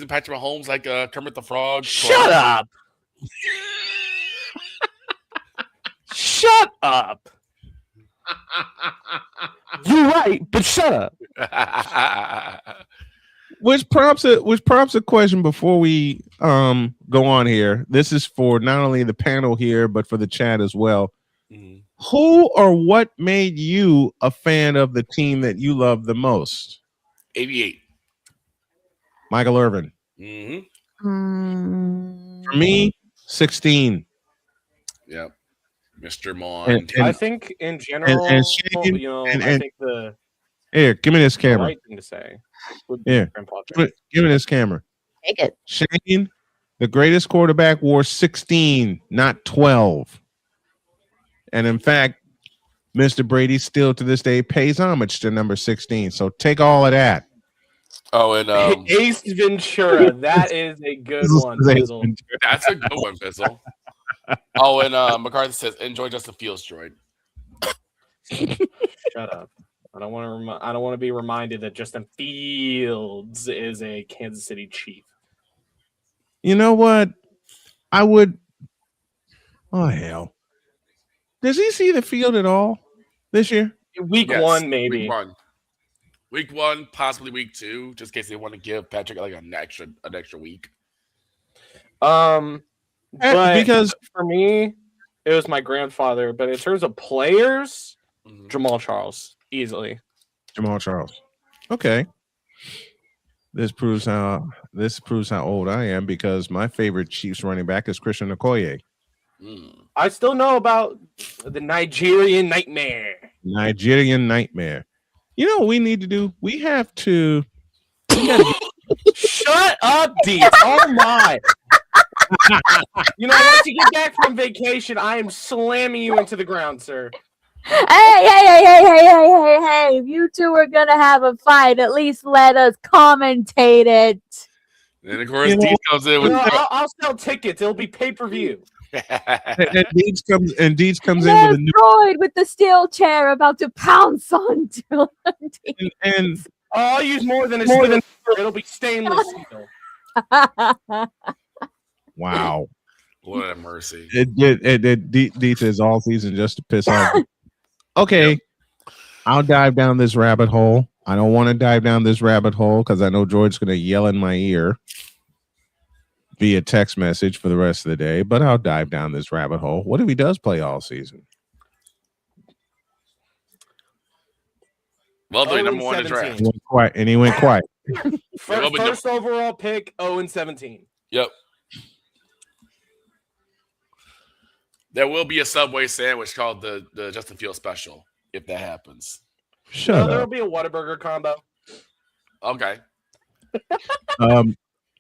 Patrick Mahomes like Kermit the Frog? Shut up. Shut up. You're right, but shut up. Which prompts a question before we go on here. This is for not only the panel here, but for the chat as well. Mm-hmm. Who or what made you a fan of the team that you love the most? 88. Michael Irvin. Mm-hmm. For me, 16. Yep. Mr. Mond. I think in general, I think the here, give me this camera. Right thing to say would be here, give me this camera. Take it. Shane, the greatest quarterback, wore 16, not 12. And in fact, Mr. Brady still to this day pays homage to number 16. So take all of that. Oh, and Ace Ventura. That is a good one, Bizzle. That's a good one, Bizzle. Oh, and McCarthy says, "Enjoy Justin Fields, droid." Shut up. I don't want to be reminded that Justin Fields is a Kansas City Chief. You know what? I would. Oh hell! Does he see the field at all this year? Week one, maybe. Week one, possibly week two, just in case they want to give Patrick like an extra week. But because for me, it was my grandfather. But in terms of players, Jamal Charles, easily. Jamal Charles. Okay. This proves how old I am because my favorite Chiefs running back is Christian Okoye. I still know about the Nigerian Nightmare. You know what we need to do? We have to. Shut up, Deets. Oh my. You know, once you get back from vacation, I am slamming you into the ground, sir. Hey! If you two are gonna have a fight, at least let us commentate it. And of course, Deeds comes in with. I'll sell tickets. It'll be pay-per-view. and Deeds comes in with a new droid with the steel chair about to pounce on and I'll use more than it'll be stainless steel. Wow. What a mercy. Deeds is all season just to piss off. Okay. I'll dive down this rabbit hole. I don't want to dive down this rabbit hole because I know George's going to yell in my ear via text message for the rest of the day, but I'll dive down this rabbit hole. What if he does play all season? Well, they're number one in the draft. He went quiet. First overall pick, 0-17. Yep. There will be a Subway sandwich called the Justin Fields special if that happens. Shut up. There'll be a Whataburger combo. Okay.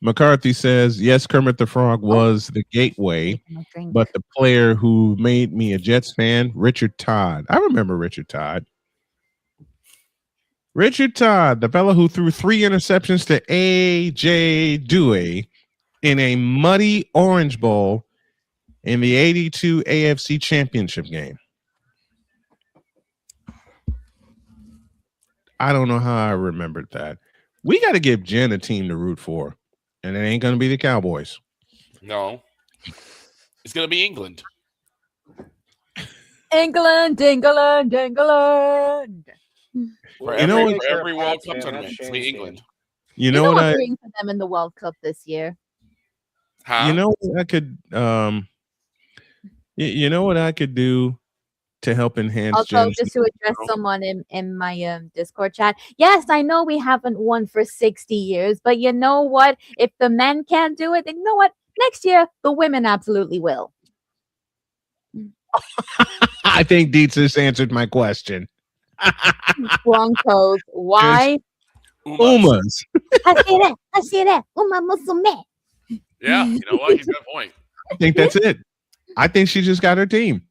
McCarthy says, yes, Kermit the Frog was the gateway, but the player who made me a Jets fan, Richard Todd. I remember Richard Todd. Richard Todd, the fellow who threw 3 interceptions to A.J. Dewey in a muddy Orange Bowl in the 82 AFC Championship game. I don't know how I remembered that. We got to give Jen a team to root for. And it ain't going to be the Cowboys. No. It's going to be England. England. For every World Cup tournament, it's be England. You know what I'm rooting for them in the World Cup this year. Huh? You know what I could you know what I could do to help enhance Also, just to address someone in my Discord chat. Yes, I know we haven't won for 60 years, but you know what? If the men can't do it, then you know what? Next year, the women absolutely will. I think Dietz just answered my question. Broncos. Why? Umas. I see that. Uma musume. Yeah, you know what? He's got a point. I think that's it. I think she just got her team.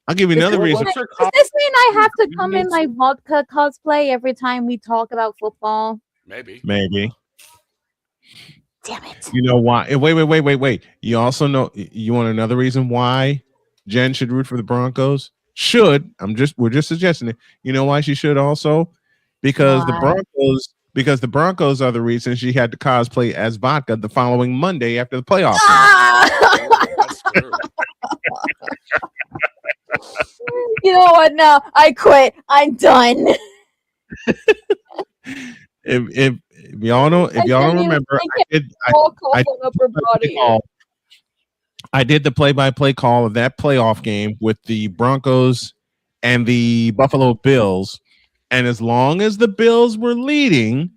I'll give you another reason. Does this mean I have to come in my vodka cosplay every time we talk about football? Maybe. Damn it. You know why? Wait. You also know, you want another reason why Jen should root for the Broncos? We're just suggesting it. You know why she should also? Because the Broncos are the reason she had to cosplay as vodka the following Monday after the playoff. That's true. You know what? No, I quit. I'm done. If y'all don't remember, I did the play-by-play call of that playoff game with the Broncos and the Buffalo Bills, and as long as the Bills were leading,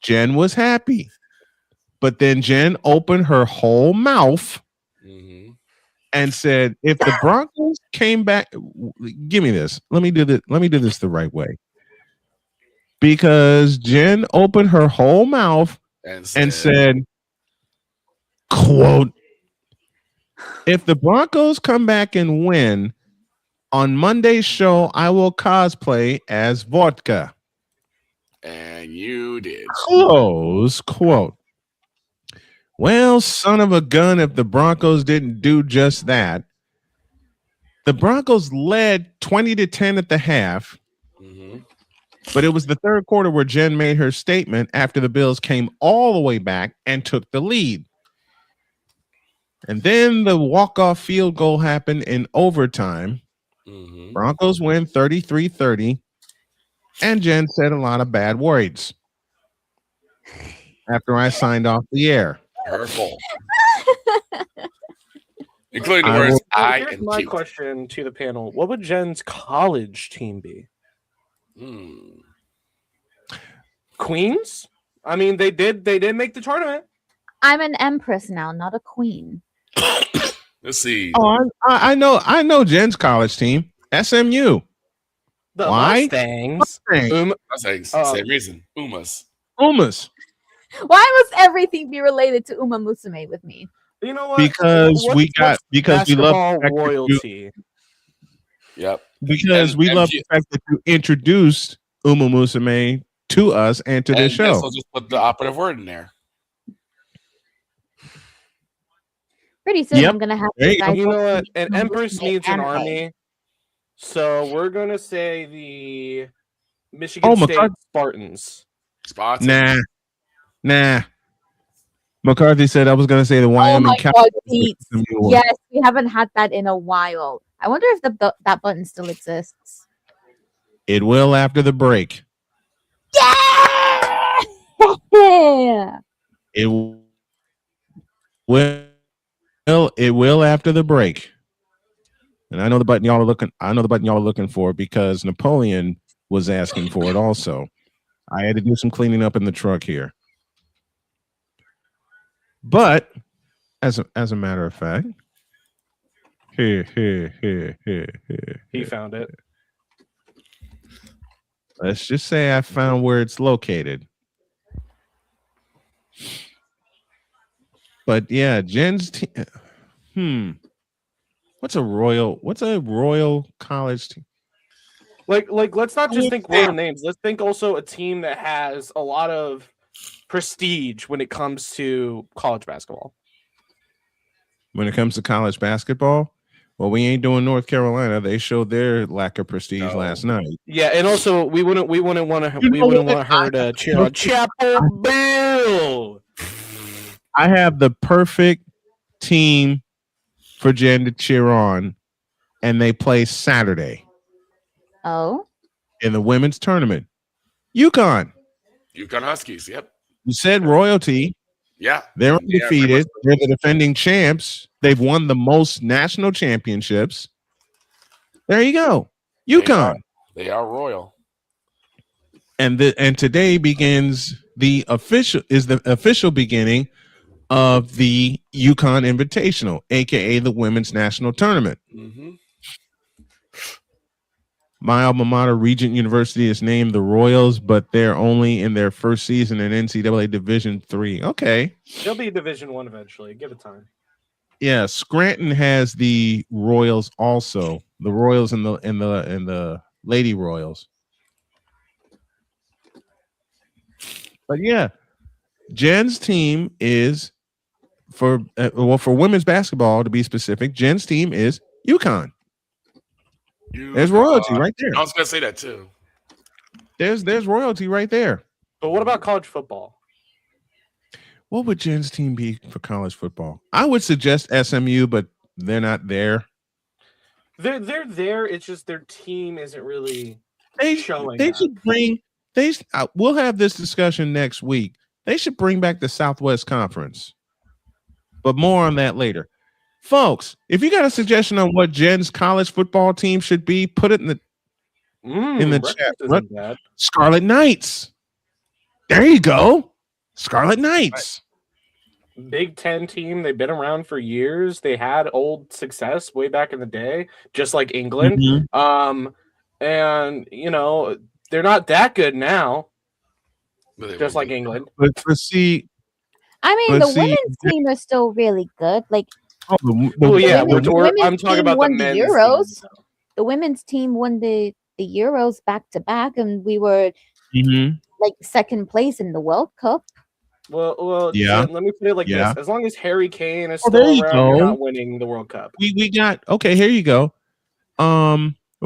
Jen was happy. But then Jen opened her whole mouth and said, if the Broncos came back, give me this. Let me do this the right way. Because Jen opened her whole mouth and said, quote, if the Broncos come back and win, On Monday's show, I will cosplay as vodka. And you did. Close quote. Well, son of a gun, if the Broncos didn't do just that. The Broncos led 20-10 at the half, but it was the third quarter where Jen made her statement after the Bills came all the way back and took the lead. And then the walk-off field goal happened in overtime. Broncos win 33-30, and Jen said a lot of bad words after I signed off the air. Her fault. Including the words I Here's and my cute. question to the panel. What would Jen's college team be? Queens? I mean, they did make the tournament. I'm an empress now, not a queen. Let's see. Oh, I know Jen's college team, SMU. The Why? Mustangs. Mustangs. Same reason. Umas. Why must everything be related to Uma Musume with me? You know what? Because we love basketball the fact that royalty. Yep. Because we love the fact that you introduced Uma Musume to us and to this show. I'll just put the operative word in there. Pretty soon I'm gonna have to You know what? An Uma empress Musume needs an anime. army. So we're gonna say the Michigan State McCarthy. Spartans. Nah. McCarthy said I was going to say the Oh Wyoming my Cowboys. god, Pete. Yes, we haven't had that in a while. I wonder if that button still exists. It will after the break. Yeah! It will after the break. And I know the button y'all are looking for because Napoleon was asking for it also. I had to do some cleaning up in the truck here. But as a matter of fact, here. He found it. Let's just say I found where it's located. But yeah, Jen's team. What's a royal college team? Like let's not just think royal names. Let's think also a team that has a lot of prestige when it comes to college basketball. When it comes to college basketball, well, we ain't doing North Carolina. They showed their lack of prestige last night. Yeah, and also we wouldn't want her to cheer on Chapel Bill. I have the perfect team for Jen to cheer on, and they play Saturday. Oh, in the women's tournament, UConn Huskies. Yep. You said royalty. Yeah, they're undefeated. They're the defending champs. They've won the most national championships. There you go, UConn. They are royal. And today begins the official beginning of the UConn Invitational, aka the Women's National Tournament. Mm-hmm. My alma mater, Regent University, is named the Royals, but they're only in their first season in NCAA Division III. Okay. They'll be Division I eventually. Give it time. Yeah, Scranton has the Royals also. The Royals and the Lady Royals. But yeah, Jen's team is for women's basketball, to be specific. Jen's team is UConn. There's royalty right there. I was gonna say that too. There's royalty right there. But what about college football? What would Jen's team be for college football? I would suggest SMU, but they're not there. They're there. It's just their team isn't really showing. They should bring. We'll have this discussion next week. They should bring back the Southwest Conference, but more on that later. Folks, if you got a suggestion on what Jen's college football team should be, put it in the chat. Scarlet Knights. There you go. Scarlet Knights. Big Ten team. They've been around for years. They had old success way back in the day, just like England. Mm-hmm. And they're not that good now. Just like England. But see, I mean, the women's team is still really good. Like, I'm talking about the men's Euros. team. the women's team won the Euros back to back, and we were like second place in the World Cup. Well, Yeah. Jen, let me put it like Yeah. this: as long as Harry Kane is Oh, there still you around, you're go. not winning the World Cup. We got okay. Here you go.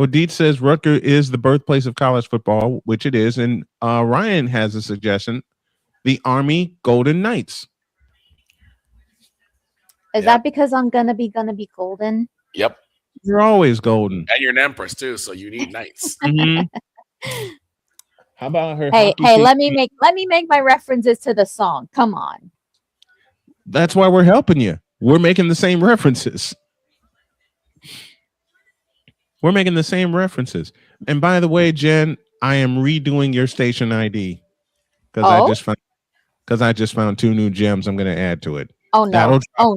Deet says Rutgers is the birthplace of college football, which it is, and Ryan has a suggestion: the Army Golden Knights. Is that because I'm gonna be golden? Yep. You're always golden. And you're an empress too, so you need knights. How about her? Hey, hockey let team? me make my references to the song. Come on. That's why we're helping you. We're making the same references. We're making the same references. And by the way, Jen, I am redoing your station ID because I just found 2 new gems. I'm going to add to it. Oh no! So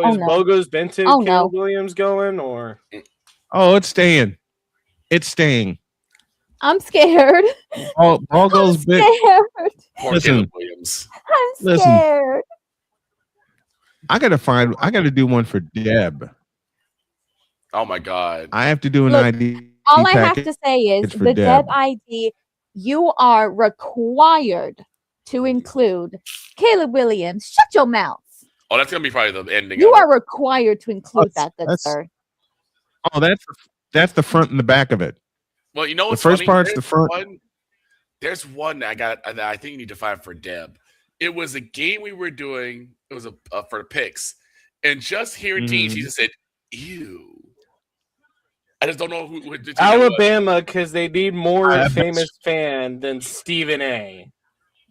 is Bogo's Benton Caleb Williams going or? Oh, it's staying. It's staying. I'm scared. Oh, Bogo's big. Poor Listen, Caleb Williams. I'm scared. I gotta do one for Deb. Oh my God. I have to do an Look, ID. All I have to say is for the Deb. Deb ID, you are required to include Caleb Williams. Shut your mouth. Oh, that's gonna be probably the ending. You of are required to include that, good sir. Oh, that's the front and the back of it. Well, you know The what's first funny? part's the There's front. There's one that I think you need to find for Deb. It was a game we were doing. It was for picks, and just hearing teams, he just said, "Ew." I just don't know who the team Alabama, because they need more famous fan than Stephen A.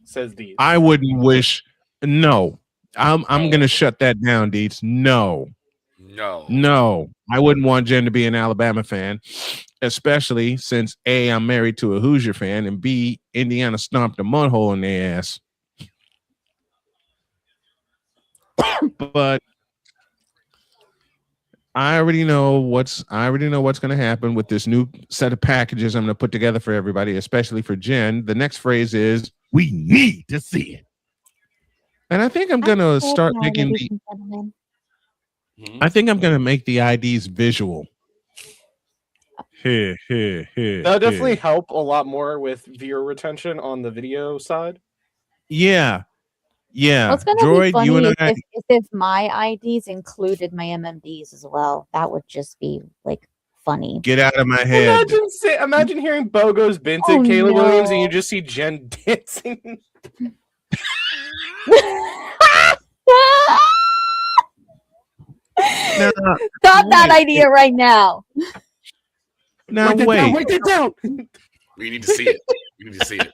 Says these. I wouldn't wish. No, I'm gonna shut that down, Deets. No, I wouldn't want Jen to be an Alabama fan, especially since A, I'm married to a Hoosier fan, and B, Indiana stomped a mud hole in their ass. But I already know what's going to happen with this new set of packages I'm going to put together for everybody, especially for Jen. The next phrase is, "We need to see it." And I think I'm going to start making I think I'm going to make the IDs visual. Here. That'll definitely help a lot more with viewer retention on the video side. Yeah. What's gonna Droid, be funny you and is I. if my IDs included my MMDs as well. That would just be like funny. Get out of my head. Imagine hearing Bogo's Benton Caleb Williams and you just see Jen dancing. Stop that idea right now. Now Write that down. We need to see it. We need to see it.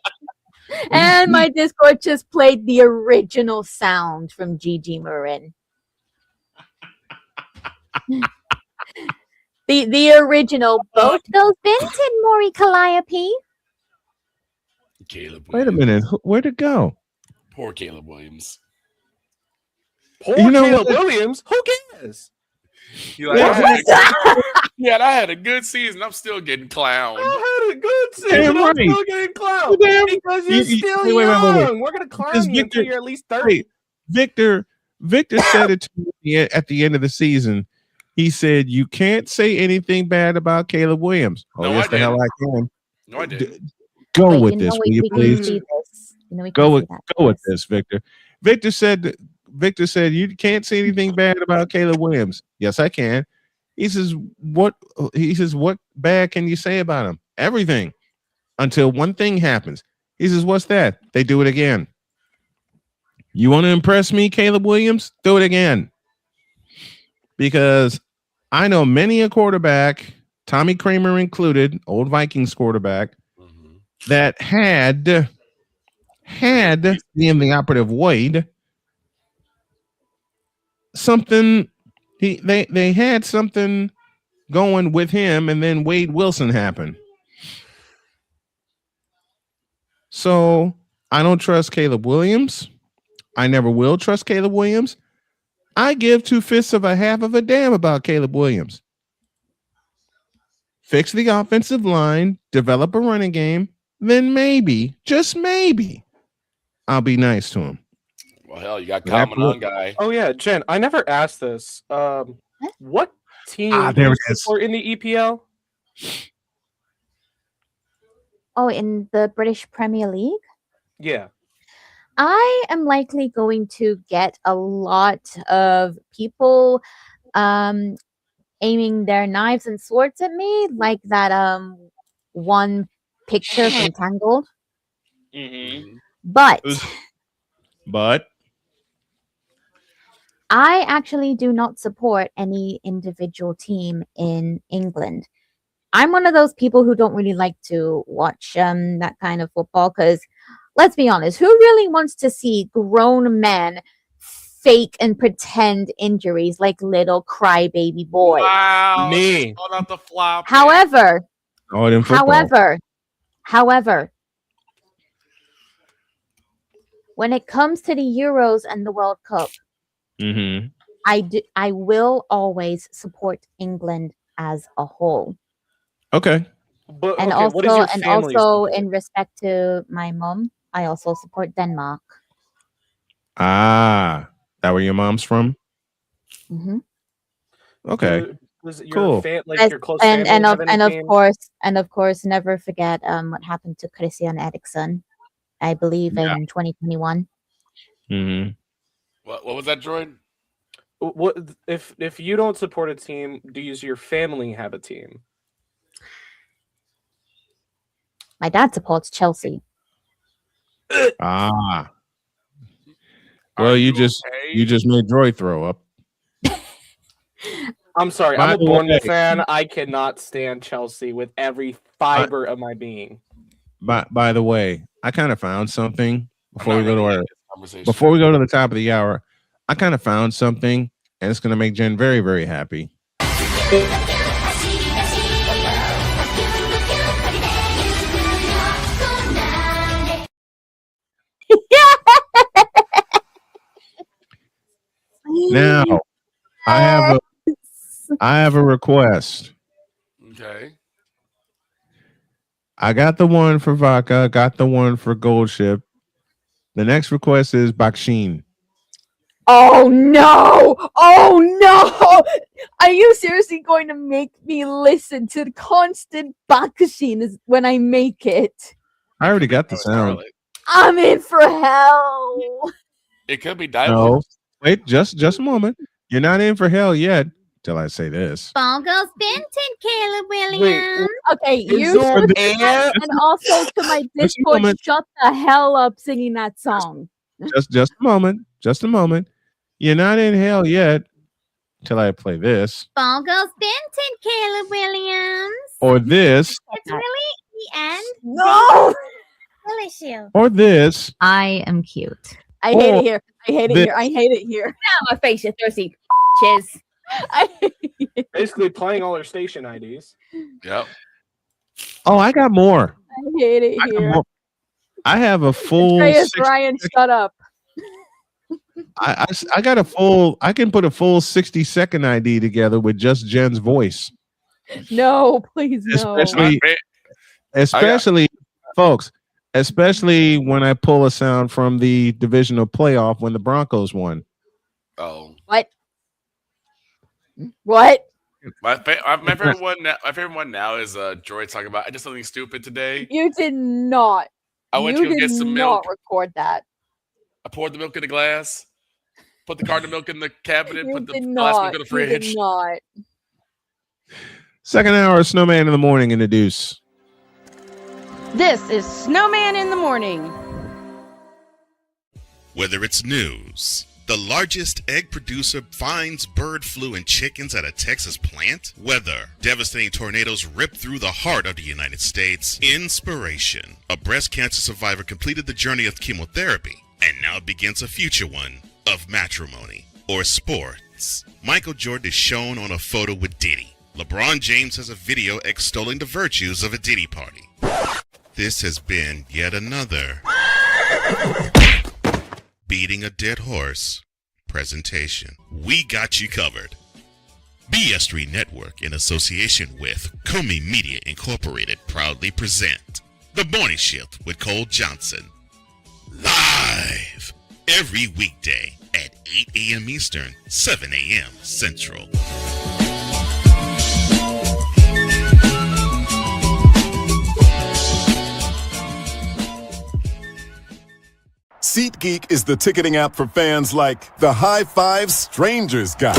And my Discord just played the original sound from Gigi Marin. the original both those Benton Maury Calliope. Caleb Wait a minute. Where'd it go? Poor Caleb Williams. Poor You know Caleb what? Williams? Who cares? Yeah, I had a good season. I'm still getting clowned. I had a good Damn season. I'm right. still getting clowned because you're still young. We're gonna clown you until you're at least 30. Victor said it to me at the end of the season. He said, "You can't say anything bad about Caleb Williams." Oh, yes, the hell I can. No, I didn't. Go with this, will you please? Go with this, Victor. Victor said, "You can't say anything bad about Caleb Williams." Yes, I can. He says, "What?" He says, "What bad can you say about him?" Everything, until one thing happens. He says, "What's that?" They do it again. You want to impress me, Caleb Williams? Do it again. Because I know many a quarterback, Tommy Kramer included, old Vikings quarterback, that had being the operative Wade, something they had something going with him, and then Wade Wilson happened. So I don't trust Caleb Williams. I never will trust Caleb Williams. I give 2/5 of a half of a damn about Caleb Williams. Fix the offensive line, develop a running game, then maybe, just maybe, I'll be nice to him. Well, hell, you got common on guy. Oh yeah, Jen. I never asked this. What team there you it is. support in the EPL? Oh, in the British Premier League? Yeah. I am likely going to get a lot of people aiming their knives and swords at me, like that one picture from Tangled. Mm-hmm. But I actually do not support any individual team in England. I'm one of those people who don't really like to watch that kind of football because, let's be honest, who really wants to see grown men fake and pretend injuries like little crybaby boys? Wow. Me. Hold out the flop. However, football. however, when it comes to the Euros and the World Cup, Mm-hmm. I will always support England as a whole. Okay. But And okay, what is your and family also support? in respect to my mom, I also support Denmark. That where your mom's from? Mm-hmm. Okay. Was it your Cool. your close family have any And of teams? course, never forget what happened to Christian Eriksen, I believe in 2021. Mm-hmm. What was that, Droid? What if you don't support a team? Does your family have a team? My dad supports Chelsea. Well, you just made Droid throw up. I'm sorry, By I'm a the Bournemouth way- fan. I cannot stand Chelsea with every fiber of my being. By the way, I kind of found something before we go to our conversation. before we go to the top of the hour. I kind of found something, and it's going to make Jen very, very happy. Now, I have a request. Okay. I got the one for vodka, got the one for gold ship. The next request is Bakshin. Oh no! Oh no! Are you seriously going to make me listen to the constant backsheen when I make it? I already got the sound. I'm in for hell. It could be No, Diamond. wait, just a moment. You're not in for hell yet till I say this. Ball goes Benton, Caleb Wait, Williams. Okay, is you there should- air? and also to my Discord, moment. shut the hell up singing that song. Just a moment. Just a moment. You're not in hell yet till I play this Ball goes Benton, Caleb Williams. or this It's really the end. No. Delicious. or this. I am cute. I hate Or it here. I hate it this. here. I hate it here. Now my face, you thirsty bitches. Basically playing all their station IDs. Yep. Oh, I got more. I hate it I got here. more. I have a full. Andreas, 60 Ryan, shut up. I got a full. I can put a full 60-second ID together with just Jen's voice, No, please no. especially, folks. Especially when I pull a sound from the divisional playoff when the Broncos won. Oh. What? What? My favorite one. My favorite one now is Droid talking about. I did something stupid today. You did not. I went you to go did get some not milk. record that. I poured the milk in the glass. Put the carton of milk in the cabinet. You Put the did glass milk not. in the You fridge. did not. Second hour of Snowman in the Morning in the Deuce. This is Snowman in the Morning. Whether it's news, the largest egg producer finds bird flu in chickens at a Texas plant, weather, devastating tornadoes rip through the heart of the United States, inspiration, a breast cancer survivor completed the journey of chemotherapy and now begins a future one of matrimony or sports. Michael Jordan is shown on a photo with Diddy. LeBron James has a video extolling the virtues of a Diddy party. This has been yet another beating a dead horse presentation. We got you covered. BS3 Network, in association with Comey Media Incorporated, proudly present The Morning Shift with Cole Johnson. Live every weekday at 8 a.m. Eastern, 7 a.m. Central. SeatGeek is the ticketing app for fans like the High Five Strangers guy.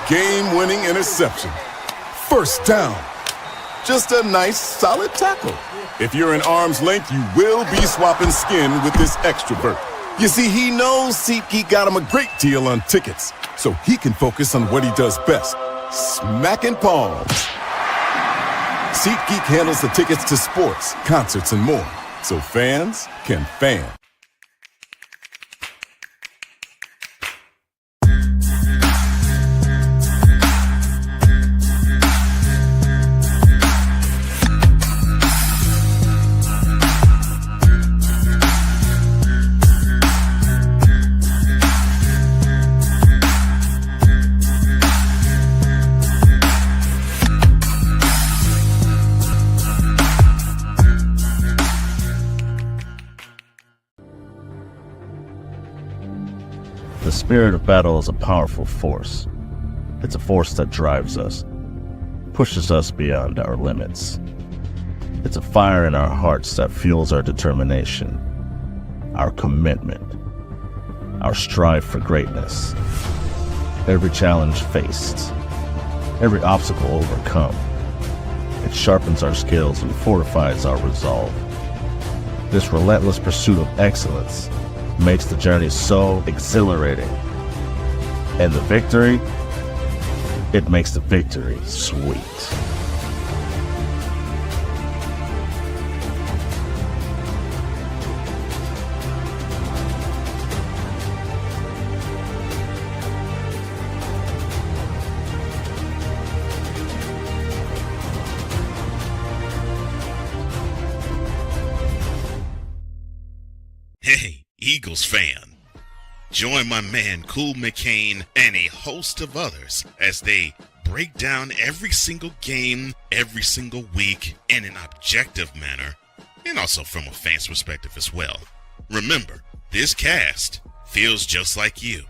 Game-winning interception. First down. Just a nice, solid tackle. If you're in arm's length, you will be swapping skin with this extrovert. You see, he knows SeatGeek got him a great deal on tickets, so he can focus on what he does best, smacking palms. SeatGeek handles the tickets to sports, concerts, and more, so fans can fan. The spirit of battle is a powerful force. It's a force that drives us, pushes us beyond our limits. It's a fire in our hearts that fuels our determination, our commitment, our strive for greatness. Every challenge faced, every obstacle overcome, it sharpens our skills and fortifies our resolve. This relentless pursuit of excellence makes the journey so exhilarating. And the victory, it makes the victory sweet. Hey, Eagles fan. Join my man Cool McCain and a host of others as they break down every single game, every single week in an objective manner, and also from a fan's perspective as well. Remember, this cast feels just like you.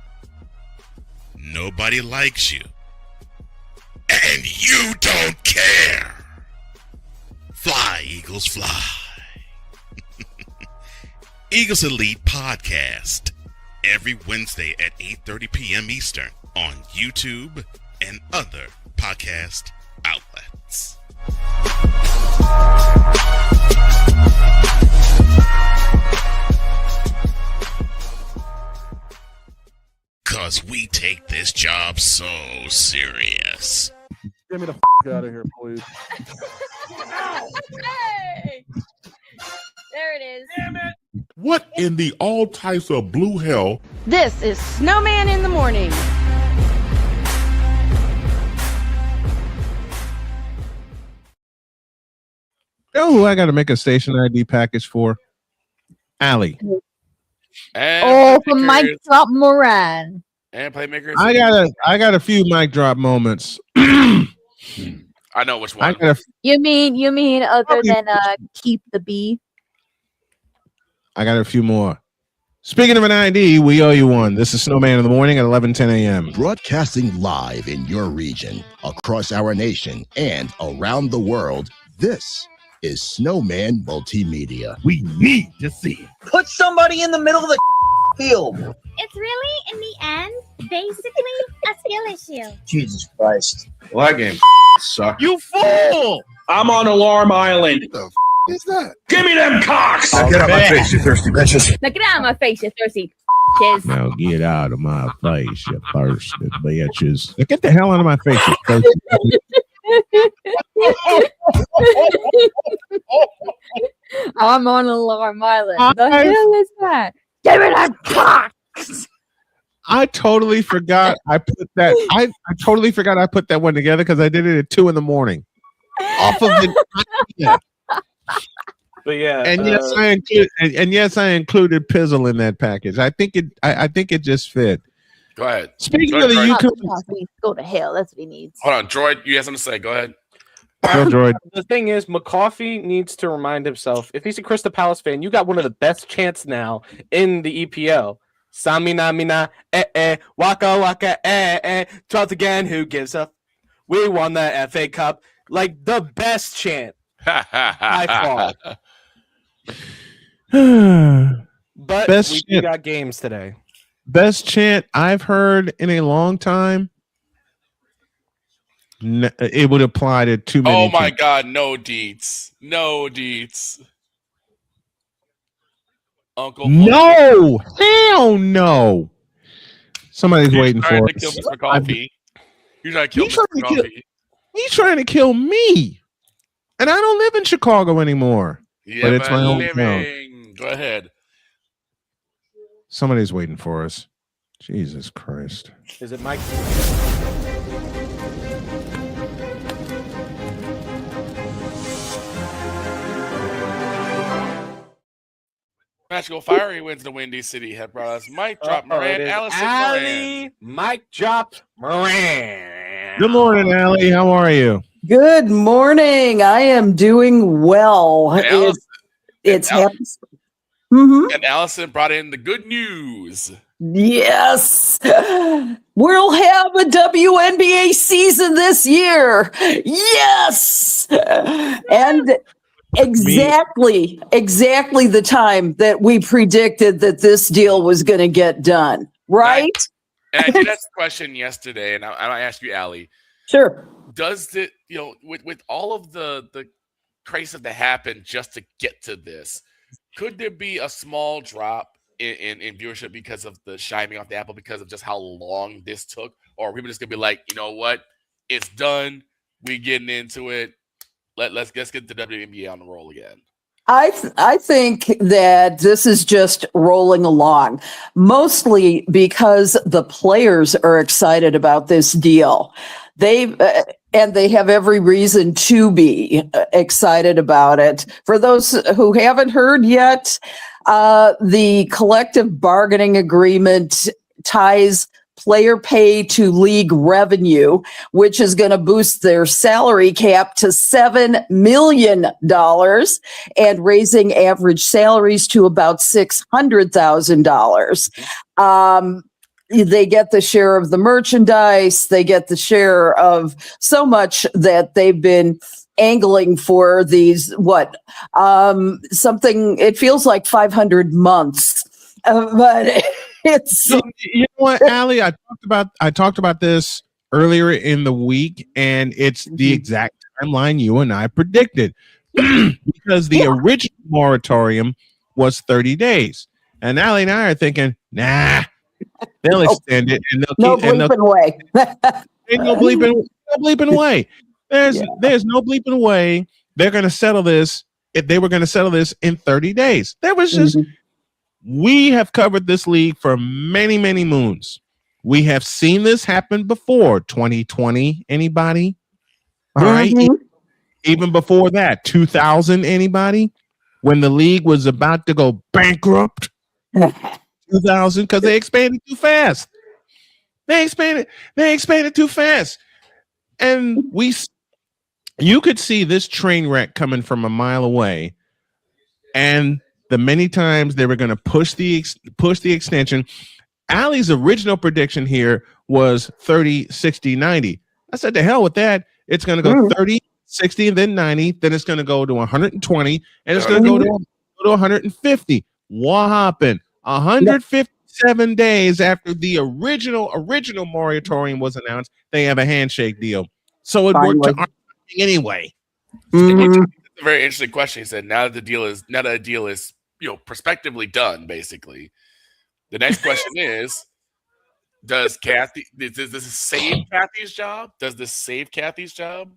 Nobody likes you. And you don't care. Fly, Eagles, fly. Eagles Elite Podcast, every Wednesday at 8:30 p.m. Eastern on YouTube and other podcast outlets. Cause we take this job so serious. Get me the out of here, please. Hey! There it is. Damn it! What in the all types of blue hell? This is Snowman in the Morning. Oh, I got to make a station ID package for Allie. Oh, for Mike Drop Moran. And playmakers. I got a few mic drop moments. I know which one. You mean other than keep the bee? I got a few more. Speaking of an ID, we owe you one. This is Snowman in the Morning at 11:10 a.m. Broadcasting live in your region, across our nation, and around the world, this is Snowman Multimedia. We need to see it. Put somebody in the middle of the field. It's really, in the end, basically a skill issue. Jesus Christ. Well, that game sucked. You fool! I'm on Alarm Island. What the is that? Give me them cocks! Now get out my face, you thirsty bitches. Now get out of my face, you thirsty bitches. Now get out of my face, you thirsty bitches. Now get the hell out of my face, you thirsty I'm on Alarm Island. The hell is that? Give me that cocks. I totally forgot I put that. I totally forgot I put that one together because I did it at 2 a.m. off of the. But yeah, and yes, I included Pizzle in that package. I think it just fit. Go ahead. Speaking of the YouTube, go to hell. That's what he needs. Hold on, Droid. You have something to say? Go ahead. The thing is, McCoffey needs to remind himself, if he's a Crystal Palace fan, you got one of the best chants now in the EPL. Samina mina waka waka try again. Who gives up? We won the FA Cup. Like the best chant. By far. But Best we chant, got games today. best chant I've heard in a long time. It would apply to too many Oh my teams. God, no deets. No deets. Uncle No, hell no. Somebody's waiting for trying to kill us. Mr. Coffee. You're trying to kill He's Mr. trying to kill. Coffee. He's trying to kill me, and I don't live in Chicago anymore. Yeah, but it's my hometown. living. Go ahead. Somebody's waiting for us. Jesus Christ. Is it Mike? Magical Fiery wins the Windy City. Have brought us Mike Drop Moran, Allison Moran. Mike Drop Moran. Good morning, Allie. How are you? Good morning. I am doing well. It's happy. And Allison brought in the good news. Yes. We'll have a WNBA season this year. Yes. And exactly the time that we predicted that this deal was going to get done. Right? And I did ask the question yesterday, and I asked you, Allie. Sure. Does it, with all of the crazy that happened just to get to this, could there be a small drop in viewership because of the shining off the apple, because of just how long this took? Or are people just gonna be like, you know what, it's done, we getting into it, let's get the WNBA on the roll again? I think that this is just rolling along, mostly because the players are excited about this deal. And they have every reason to be excited about it. For those who haven't heard yet, the collective bargaining agreement ties player pay to league revenue, which is going to boost their salary cap to $7 million and raising average salaries to about $600,000. They get the share of the merchandise. They get the share of so much that they've been angling for these, something, it feels like 500 months, but it's. You know what, Allie? I talked about this earlier in the week, and it's the exact timeline you and I predicted, because the original moratorium was 30 days, and Allie and I are thinking, nah. They'll extend it, and they'll keep. No bleeping way. Ain't no bleeping way. There's no bleeping way. They're going to settle this. If they were going to settle this in 30 days, there was just. We have covered this league for many, many moons. We have seen this happen before. 2020. Anybody? All right. Even before that, 2000. Anybody? When the league was about to go bankrupt. 2000, because they expanded too fast. They expanded too fast. And you could see this train wreck coming from a mile away. And the many times they were going to push the extension. Allie's original prediction here was 30, 60, 90. I said, to hell with that. It's going to go 30, 60, and then 90. Then it's going to go to 120, and it's going to go to 150. What happened? 157 days after the original moratorium was announced, they have a handshake deal. So it worked to our anyway. It's a very interesting question. He said, now that the deal is prospectively done, basically. The next question is, does this save Kathy's job? Does this save Kathy's job?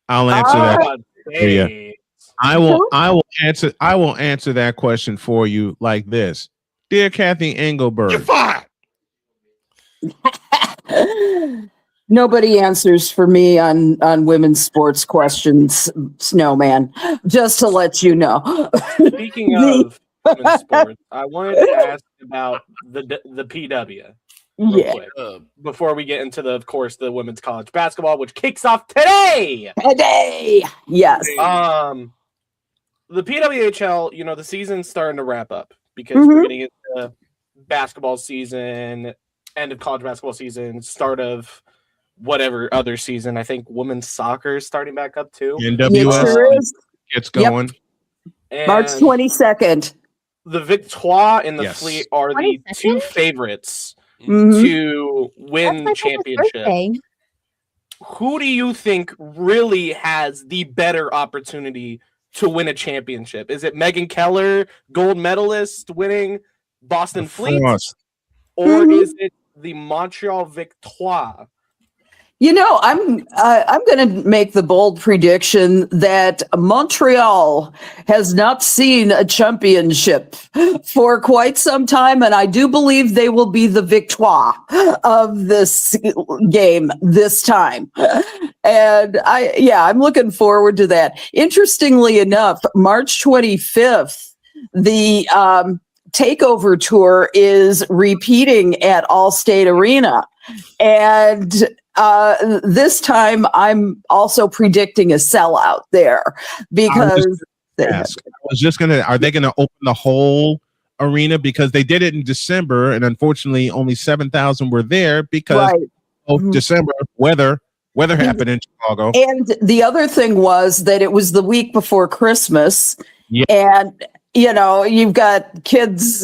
I'll answer that for you. I will answer that question for you like this. Dear Kathy Engelberg, you're fired. Nobody answers for me on women's sports questions, Snowman. Just to let you know. Speaking of women's sports, I wanted to ask about the PW. Quick, before we get into of course, the women's college basketball, which kicks off today. Yes. The PWHL, the season's starting to wrap up because we're getting into basketball season, end of college basketball season, start of whatever other season. I think women's soccer is starting back up too. NWS gets going. Yep. March 22nd. the Victoire and the Yes. Fleet are the 22nd? two favorites Mhm. to win That's my brother's championship. birthday. Who do you think really has the better opportunity to win a championship? Is it Megan Keller, gold medalist, winning Boston Fleet, Frost. or Mhm. is it the Montreal Victoire? You know, I'm going to make the bold prediction that Montreal has not seen a championship for quite some time, and I do believe they will be the victoire of this game this time. And I'm looking forward to that. Interestingly enough, March 25th, the Takeover Tour is repeating at Allstate Arena, and this time I'm also predicting a sellout there because I was just gonna. Are they gonna open the whole arena because they did it in December and unfortunately only 7,000 were there because Right. of December weather happened in Chicago. And the other thing was that it was the week before Christmas, and you know, you've got kids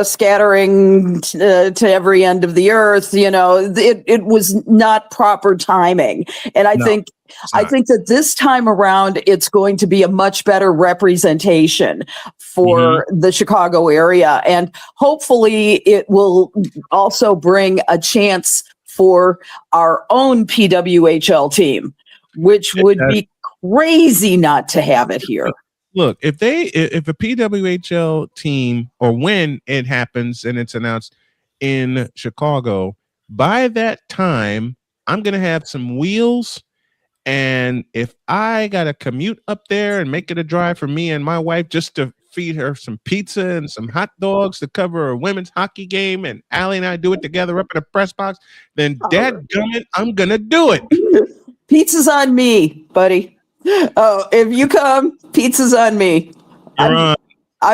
scattering to every end of the earth. You know, it was not proper timing, and I think that this time around it's going to be a much better representation for the Chicago area, and hopefully it will also bring a chance for our own PWHL team, which would be crazy not to have it here. Look, if a PWHL team, or when it happens and it's announced in Chicago, by that time I'm gonna have some wheels, and if I gotta commute up there and make it a drive for me and my wife just to feed her some pizza and some hot dogs to cover a women's hockey game, and Allie and I do it together up in a press box, then dadgummit, I'm gonna do it. Pizza's on me, buddy. Oh, if you come, pizza's on me. I'm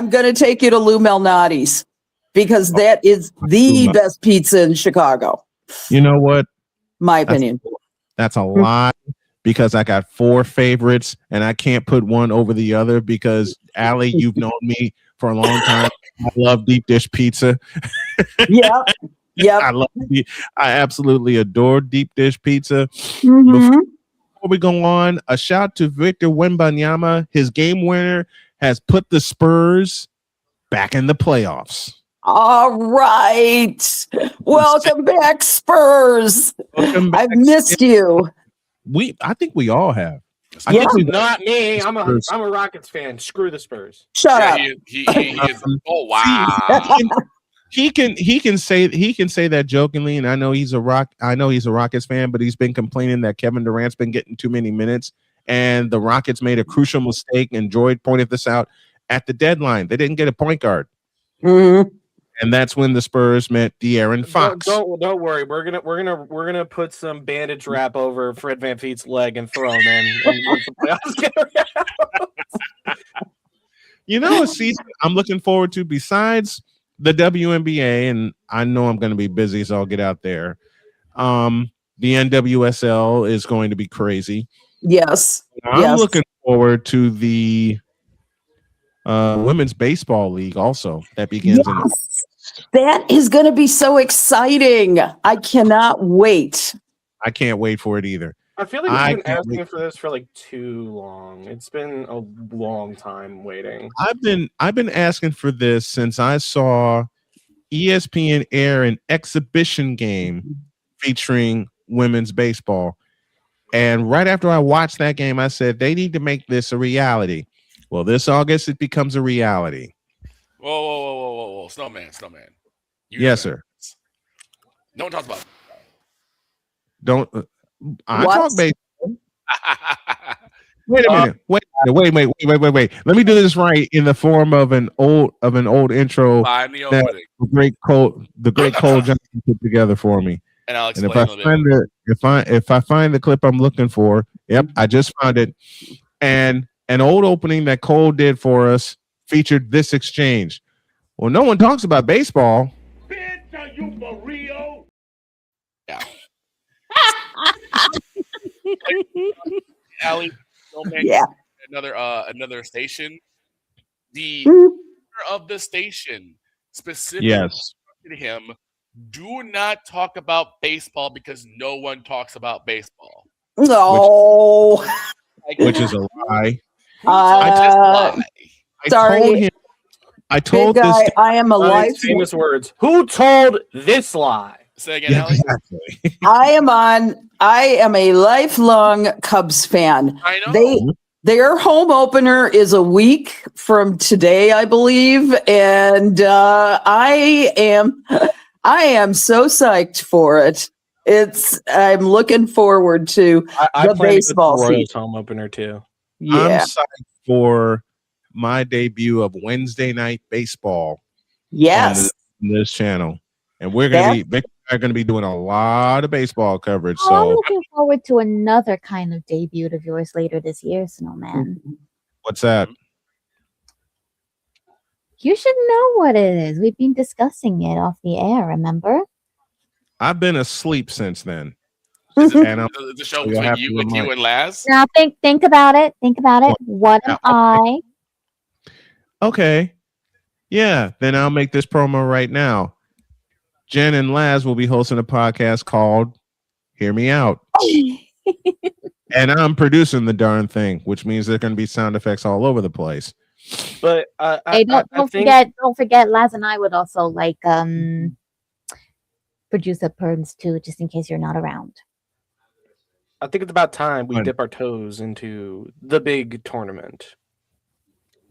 going to take you to Lou Malnati's because that is the best pizza in Chicago. You know what? My opinion. That's a lie, because I got 4 favorites and I can't put one over the other because Allie, you've known me for a long time. I love deep dish pizza. Yeah. I absolutely adore deep dish pizza. Before we go on, a shout to Victor Wembanyama. His game winner has put the Spurs back in the playoffs. All right. Welcome back, Spurs. I've missed you. I think we all have. Not me. I'm a Rockets fan. Screw the Spurs. Shut up. He is. Oh wow. He can say that jokingly, and I know he's a Rockets fan, but he's been complaining that Kevin Durant's been getting too many minutes, and the Rockets made a crucial mistake, and Droid pointed this out at the deadline. They didn't get a point guard. And that's when the Spurs met De'Aaron Fox. Don't worry. We're gonna put some bandage wrap over Fred VanVleet's leg and throw him in. And once the playoffs get around. You know, a season I'm looking forward to besides the WNBA, and I know I'm going to be busy, so I'll get out there. The NWSL is going to be crazy. Yes. I'm looking forward to the Women's Baseball League also. That begins in That is going to be so exciting. I cannot wait. I can't wait for it either. I feel like we've been asking for this for like too long. It's been a long time waiting. I've been asking for this since I saw ESPN air an exhibition game featuring women's baseball. And right after I watched that game, I said they need to make this a reality. Well, this August it becomes a reality. Whoa. Snowman. Yes, sir. No one talks about it. Don't I talk baseball? Wait a minute. Wait. Let me do this right in the form of an old intro that the great Cole Johnson put together for me. And I'll explain if I find the clip I'm looking for, I just found it. And an old opening that Cole did for us featured this exchange. Well, no one talks about baseball. Are you for real? Yeah. Allie, yeah. Another station. The of the station specifically Yes. to him, do not talk about baseball because no one talks about baseball. No. Which is a lie. Sorry. told him. I told Big this. guy, I am a life. Famous words. Who told this lie? Say again, Allie. Exactly. I am a lifelong Cubs fan. I know. Their home opener is a week from today, I believe, and I am so psyched for it. I'm looking forward to I the plan baseball to go to the Royals season. home opener too. I'm Yeah. psyched for my debut of Wednesday Night Baseball. Yes. On this channel, and we're gonna be doing a lot of baseball coverage. Oh, I'm So looking forward to another kind of debut of yours later this year, Snowman. what's that? You should know what it is. We've been discussing it off the air, remember? I've been asleep since then. Is it And the show you'll between have you to and remind- Laz? Now think about it. Think about it. What am I? Okay. Yeah, then I'll make this promo right now. Jen and Laz will be hosting a podcast called Hear Me Out. And I'm producing the darn thing, which means there's going to be sound effects all over the place. But Hey, don't forget, Laz and I would also like produce a perms too, just in case you're not around. I think it's about time we dip our toes into the big tournament.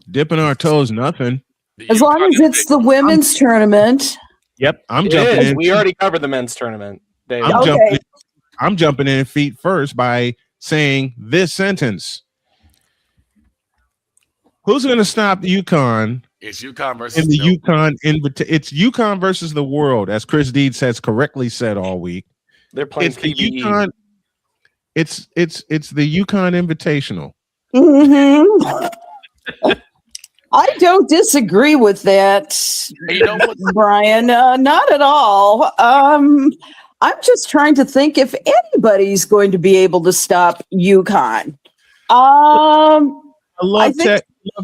Dipping our toes, nothing. As long as it's the women's tournament. Yep, I'm It jumping is. in. We already covered the men's tournament. Dave. I'm jumping in feet first by saying this sentence. Who's going to stop UConn? It's UConn versus In the UConn it's UConn versus the world, as Chris Deeds has correctly said all week. They're playing It's the PvE. UConn. It's the UConn Invitational. I don't disagree with that, You know what? Brian. Not at all. I'm just trying to think if anybody's going to be able to stop UConn. I love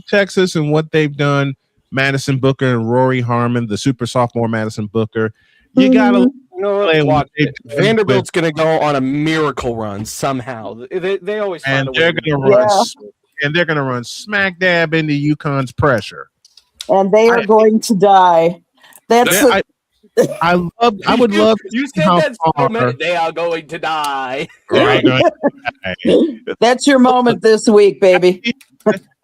Texas and what they've done. Madison Booker and Rory Harmon, the super sophomore Madison Booker. You gotta Watch it. Vanderbilt's going to go on a miracle run somehow. They always find and a way. they're gonna run smack dab into UConn's pressure. And they are going to die. That's I would love to You see said how that so far- many. They are going to die. That's your moment this week, baby.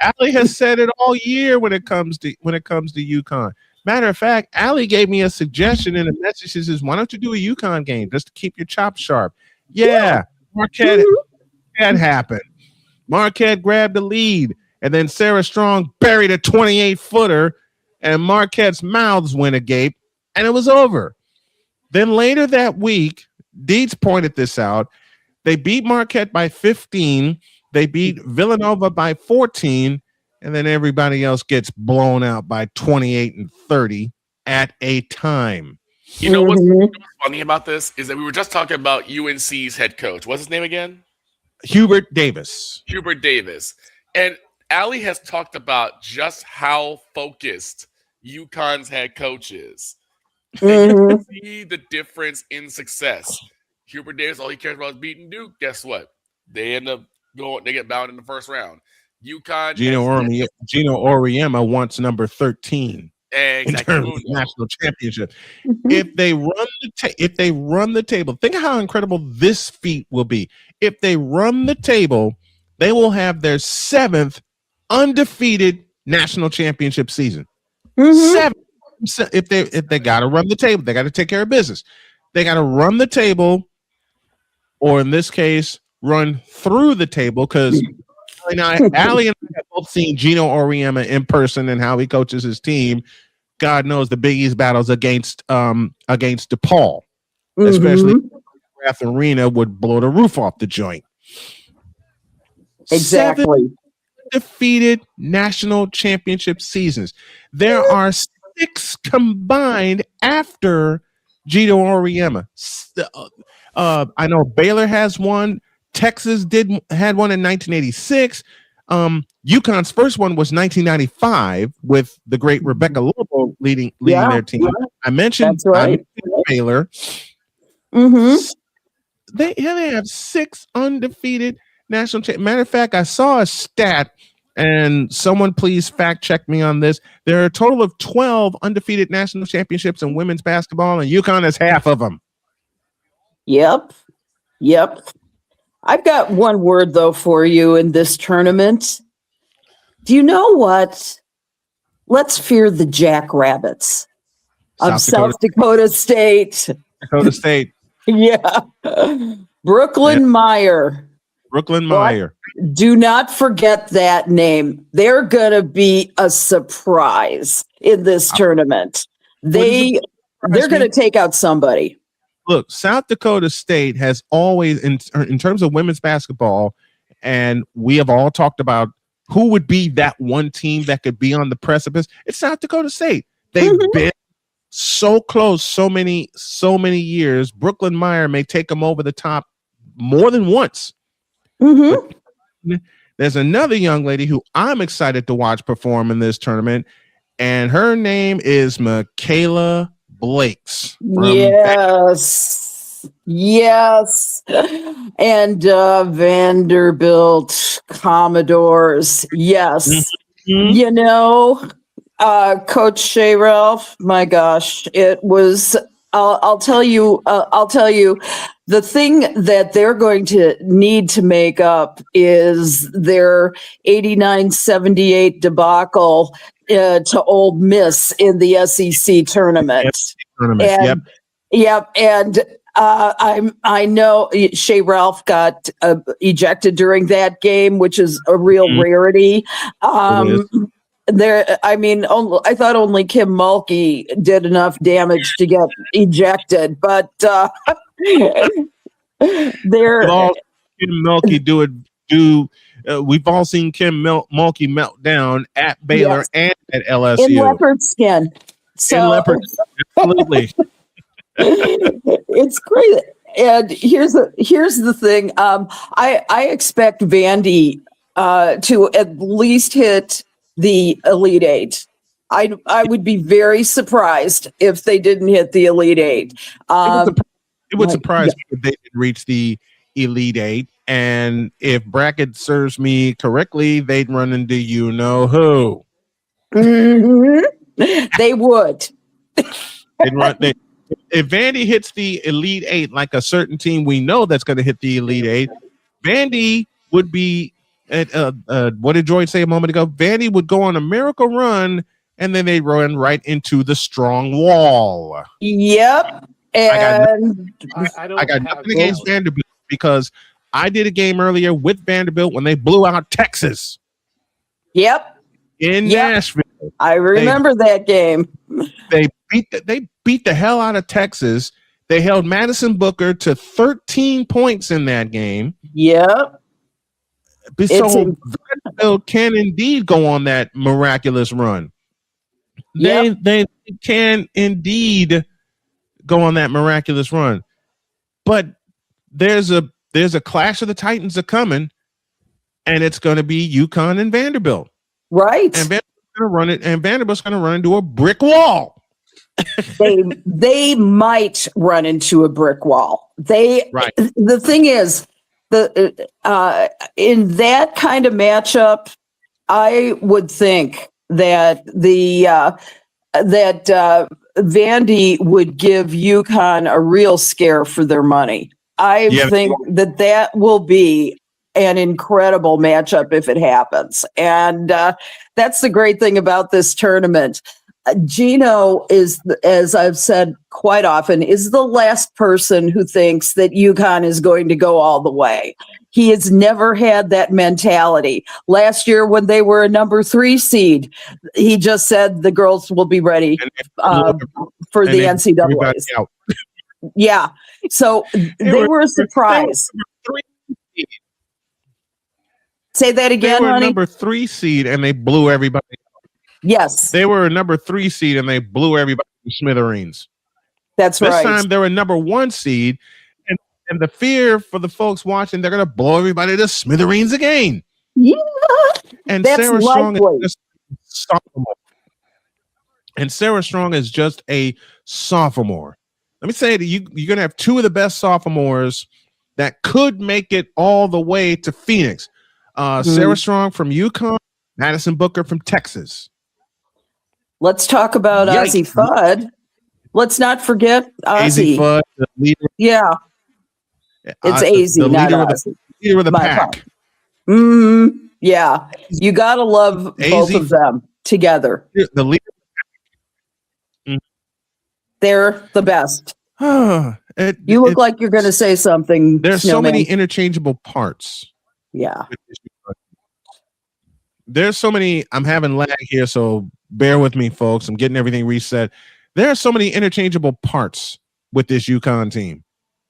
Allie has said it all year when it comes to UConn. Matter of fact, Allie gave me a suggestion in a message. She says, "Why don't you do a UConn game just to keep your chops sharp?" Yeah. Marquette happened. Marquette grabbed the lead, and then Sarah Strong buried a 28-footer, and Marquette's mouths went agape, and it was over. Then later that week, Deeds pointed this out. They beat Marquette by 15. They beat Villanova by 14, and then everybody else gets blown out by 28 and 30 at a time. You know what's funny about this is that we were just talking about UNC's head coach. What's his name again? Hubert Davis. Hubert Davis. And Allie has talked about just how focused UConn's head coach is. And you can see the difference in success. Hubert Davis, all he cares about is beating Duke. Guess what? They end up they get bound in the first round. UConn. Gino Auriemma wants number 13 in terms of national championship. If they run the table, think of how incredible this feat will be. If they run the table, they will have their 7th undefeated national championship season. 7. If they got to run the table, they got to take care of business. They got to run the table, or in this case, run through the table, because Allie and I have both seen Gino Auriemma in person and how he coaches his team. God knows the Big East battles against DePaul, especially Rath Arena, would blow the roof off the joint. Exactly. 7 defeated national championship seasons. There are 6 combined after Gino Auriemma. I know Baylor has one. Texas had one in 1986. UConn's first one was 1995 with the great Rebecca Lobo leading their team. I mentioned Baylor. They have 6 undefeated national champions. Matter of fact, I saw a stat, and someone please fact check me on this. There are a total of 12 undefeated national championships in women's basketball, and UConn is half of them. Yep. I've got one word, though, for you in this tournament. Do you know what? Let's fear the Jackrabbits of South Dakota State. Dakota State. Yeah. Brooklyn Meyer. Brooklyn Meyer. Do not forget that name. They're going to be a surprise in this tournament. They're going to take out somebody. Look, South Dakota State has always, in terms of women's basketball, and we have all talked about who would be that one team that could be on the precipice. It's South Dakota State. They've been so close so many years. Brooklyn Meyer may take them over the top more than once. There's another young lady who I'm excited to watch perform in this tournament, and her name is Michaela Blakes. Yes. And Vanderbilt Commodores. Yes. You know, Coach Shea Ralph, my gosh, it was, I'll tell you, the thing that they're going to need to make up is their 89-78 debacle to Ole Miss in the SEC tournament. And I know Shea Ralph got ejected during that game, which is a real rarity. I thought only Kim Mulkey did enough damage to get ejected, but they're Kim Mulkey we've all seen Kim Mulkey melt down at Baylor and at LSU in leopard skin. Absolutely. It's great. And here's the thing. I expect Vandy to at least hit the Elite Eight. I would be very surprised if they didn't hit the Elite Eight. It would surprise me if they didn't reach the Elite Eight. And if Bracket serves me correctly, they'd run into you know who. They would. If Vandy hits the Elite Eight, like a certain team we know that's going to hit the Elite Eight, Vandy would be what did Droid say a moment ago? Vandy would go on a miracle run, and then they run right into the strong wall. Yep. And I got nothing against Vanderbilt because I did a game earlier with Vanderbilt when they blew out Texas. Yep. In Nashville. I remember that game. They beat the hell out of Texas. They held Madison Booker to 13 points in that game. Yep. So Vanderbilt can indeed go on that miraculous run. They can indeed go on that miraculous run. But there's a clash of the Titans are coming, and it's going to be UConn and Vanderbilt. Right. And Vanderbilt's going to run it, and Vanderbilt's going to run into a brick wall. they might run into a brick wall. The thing is, in that kind of matchup, I would think that Vandy would give UConn a real scare for their money. I think that will be an incredible matchup if it happens. And that's the great thing about this tournament. Gino is, as I've said quite often, is the last person who thinks that UConn is going to go all the way. He has never had that mentality. Last year, when they were a number 3 seed, he just said the girls will be ready for the NCAAs. Yeah. So they were a surprise. Say that again, They were honey. number 3 seed and they blew everybody. Yes. They were a number 3 seed and they blew everybody to smithereens. That's this right. This time they're a number 1 seed, and the fear for the folks watching, they're going to blow everybody to smithereens again. Yeah. And That's Sarah Strong is likely. just sophomore. And Sarah Strong is just a sophomore. Let me say that you're going to have two of the best sophomores that could make it all the way to Phoenix. Sarah Strong from UConn, Madison Booker from Texas. Let's talk about Ozzie Fudd. Let's not forget Ozzie. Fudd, the leader. Yeah. It's AZ, the not leader of Ozzie. the leader of the My pack. Yeah. You got to love both of them together. The leader. They're the best. You look like you're going to say something. There's so Snowman. many interchangeable parts. Yeah. There's so many. I'm having lag here, so bear with me, folks. I'm getting everything reset. There are so many interchangeable parts with this UConn team.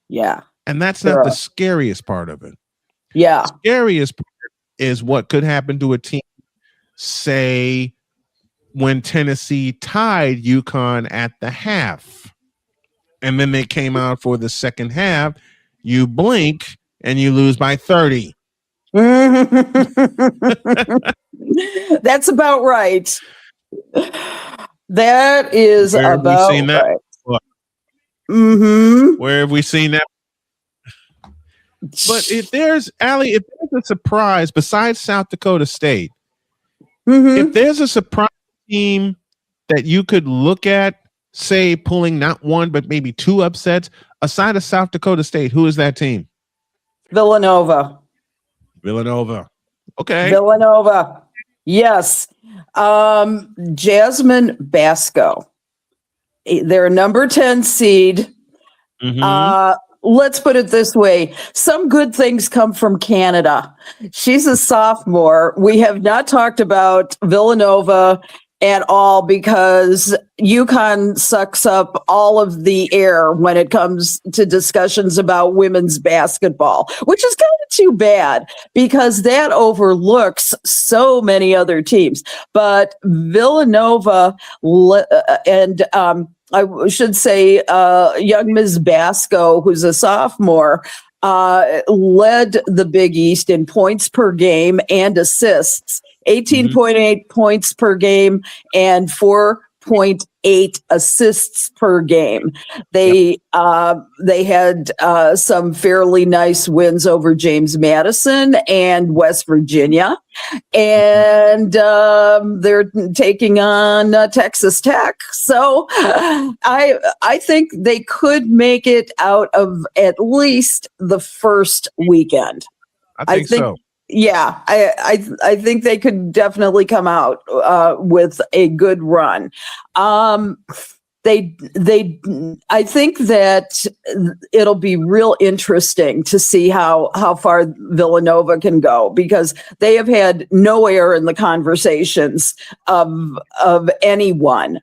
Yeah. And that's not the scariest part of it. Yeah. The scariest part is what could happen to a team, say, when Tennessee tied UConn at the half. And then they came out for the second half. You blink and you lose by 30. That's about right. That is Where have we about seen that? right. Where have we seen that? But if there's a surprise besides South Dakota State, if there's a surprise team that you could look at, say pulling not one but maybe two upsets aside of South Dakota State, who is that team? Villanova. Okay. Villanova. Yes. Jasmine Basco. They're a number 10 seed. Let's put it this way. Some good things come from Canada. She's a sophomore. We have not talked about Villanova at all because UConn sucks up all of the air when it comes to discussions about women's basketball, which is kind of too bad because that overlooks so many other teams. But Villanova and I should say young Ms. Basco, who's a sophomore, led the Big East in points per game and assists, 18.8 points per game and 4.8 assists per game. They had some fairly nice wins over James Madison and West Virginia, and they're taking on Texas Tech. So I think they could make it out of at least the first weekend. I think so. Yeah, I think they could definitely come out with a good run. I think that it'll be real interesting to see how far Villanova can go because they have had no air in the conversations of anyone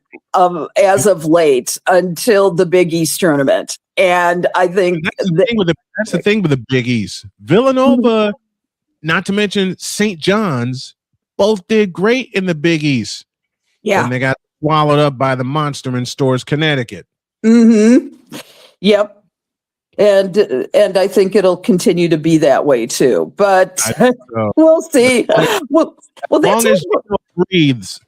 as of late until the Big East tournament. And I think that's the thing with the Big East. Villanova, not to mention St. John's, both did great in the Big East. Yeah. And they got swallowed up by the monster in Stores, Connecticut. Yep. And I think it'll continue to be that way too. But we'll see. Well, as long as Gino breathes,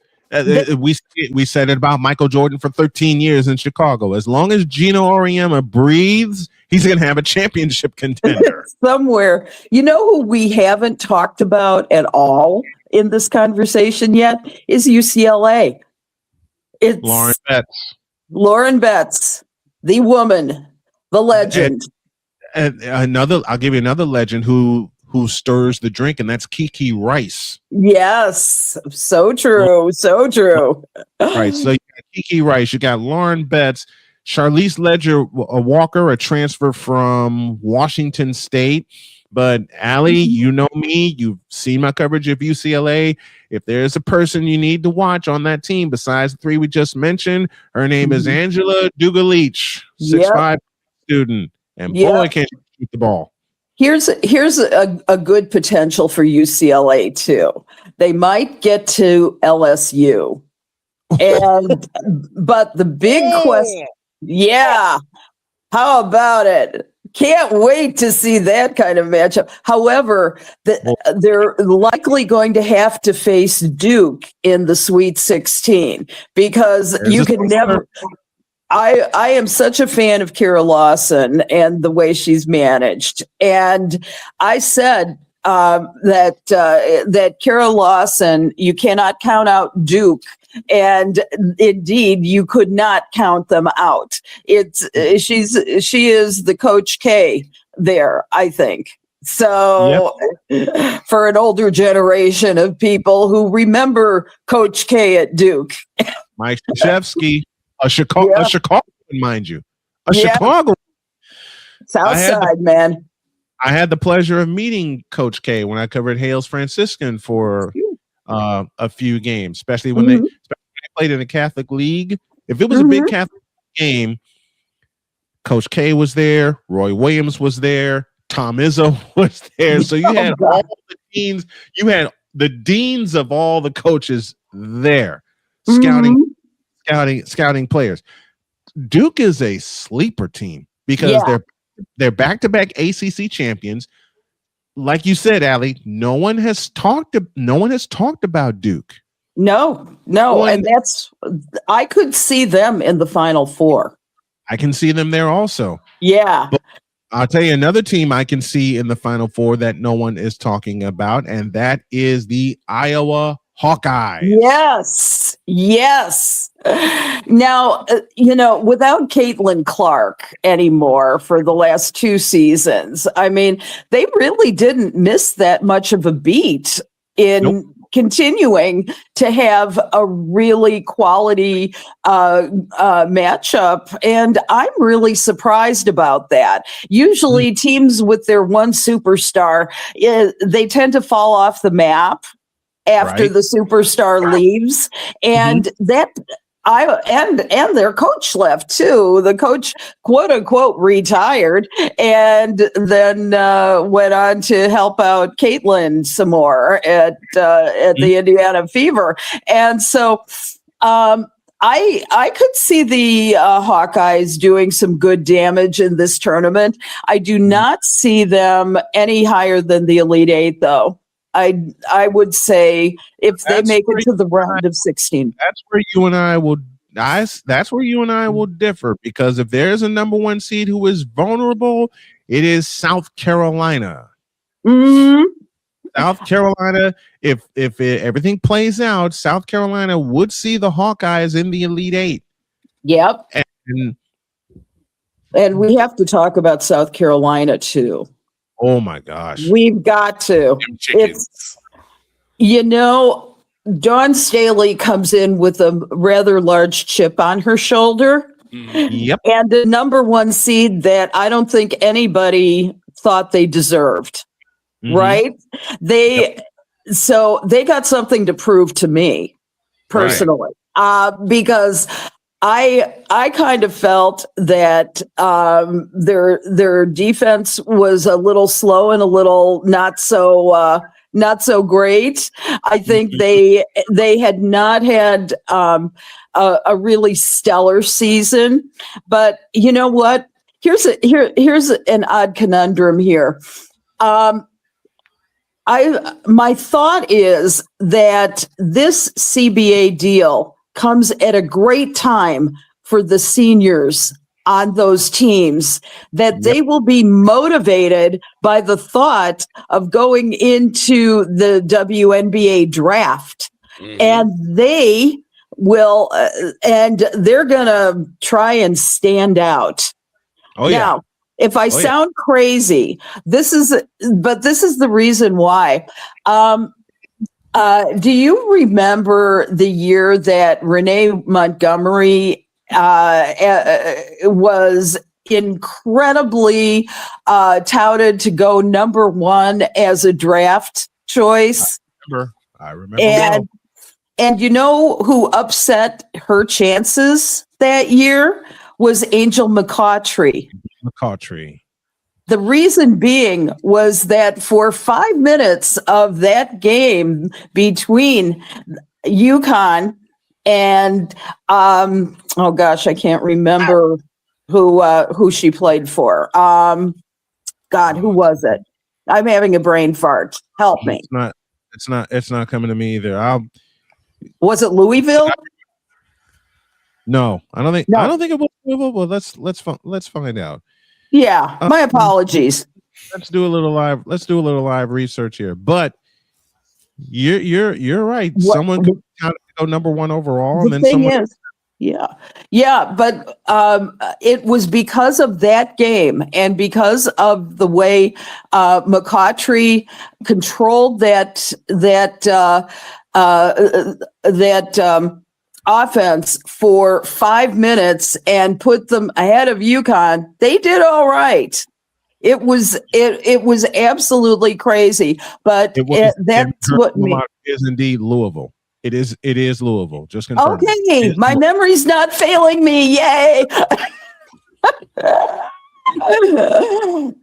we said it about Michael Jordan for 13 years in Chicago. As long as Gino Auriemma breathes, he's going to have a championship contender somewhere. You know who we haven't talked about at all in this conversation yet is UCLA. It's Lauren Betts, the woman, the legend. And I'll give you another legend who stirs the drink, and that's Kiki Rice. Yes, so true, so true. Right, so you got Kiki Rice, you got Lauren Betts, Charlize Walker, a transfer from Washington State. But Allie, you know me, you've seen my coverage of UCLA. If there's a person you need to watch on that team besides the three we just mentioned, her name is Angela Dugalich, 6'5" student. And boy, can she shoot the ball. Here's a good potential for UCLA too. They might get to LSU. But the big question, how about it? Can't wait to see that kind of matchup. However, they're likely going to have to face Duke in the Sweet 16 because you can never. I am such a fan of Kira Lawson and the way she's managed, and I said that Kira Lawson, you cannot count out Duke. And indeed, you could not count them out. She is the Coach K there, I think. So for an older generation of people who remember Coach K at Duke. Mike Krzyzewski, a Chicago, mind you. Chicago. Southside, man. I had the pleasure of meeting Coach K when I covered Hales Franciscan for a few games, especially when they played in the Catholic League. If it was a big Catholic game, Coach K was there, Roy Williams was there, Tom Izzo was there. So you had all the deans, you had the deans of all the coaches there, scouting players. Duke is a sleeper team because they're back-to-back ACC champions. Like you said, Allie, no one has talked about Duke. No, and I could see them in the Final Four. I can see them there also. Yeah. But I'll tell you another team I can see in the Final Four that no one is talking about, and that is the Iowa Hawkeyes. Yes. Now, without Caitlin Clark anymore for the last 2 seasons, I mean, they really didn't miss that much of a beat in continuing to have a really quality matchup. And I'm really surprised about that. Usually teams with their one superstar, they tend to fall off the map after the superstar leaves. And and their coach left too. The coach, quote unquote, retired and then went on to help out Caitlin some more at the Indiana Fever. And so I could see the Hawkeyes doing some good damage in this tournament. I do not see them any higher than the Elite Eight, though. I would say if they make it to the round of 16. That's where you and I will differ, because if there's a number 1 seed who is vulnerable, it is South Carolina. South Carolina, if everything plays out, South Carolina would see the Hawkeyes in the Elite Eight. Yep. And we have to talk about South Carolina too. Oh my gosh. We've got to. It's, Dawn Staley comes in with a rather large chip on her shoulder. Yep. And the number 1 seed that I don't think anybody thought they deserved. Right? So they got something to prove to me personally. Because I kind of felt that their defense was a little slow and a little not so great. I think they had not had a really stellar season. But you know what? Here's an odd conundrum here. My thought is that this CBA deal comes at a great time for the seniors on those teams, that they will be motivated by the thought of going into the WNBA draft. And they will, and they're going to try and stand out. Now, if I sound crazy, this is the reason why. Do you remember the year that Renee Montgomery was incredibly touted to go number 1 as a draft choice? I remember. And you know who upset her chances that year was Angel McCautry. The reason being was that for 5 minutes of that game between UConn and oh gosh, I can't remember who she played for. God, who was it? I'm having a brain fart. Help me. It's not coming to me either. Was it Louisville? No, I don't think. No. I don't think it was. Well, let's find out. Yeah, my apologies. Let's do a little live research here. But you're right. Someone could go number one overall, and then someone. Yeah, but it was because of that game and because of the way McCautry controlled that offense for 5 minutes and put them ahead of UConn. They did all right. It was absolutely crazy, but that's what is indeed Louisville. It is Louisville. Just confirm. Okay, my memory's not failing me. Yay!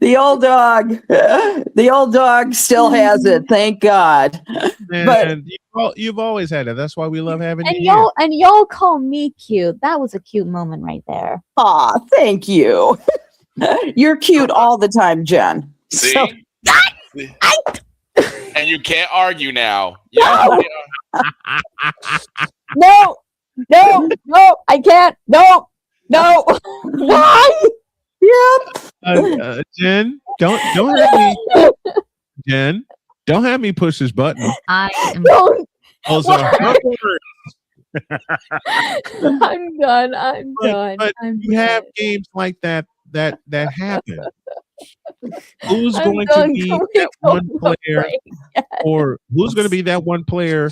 The old dog still has it. Thank God. But you've always had it. That's why we love having you. Y'all call me cute. That was a cute moment right there. Aw, thank you. You're cute all the time, Jen. See? So- And you can't argue now. No, I can't. No. Why? Yep. Jen, don't have me. Jen, don't have me push this button. I am. I'm done. But you have games like that happen. Who's going to be that one player, or who's going to be that one player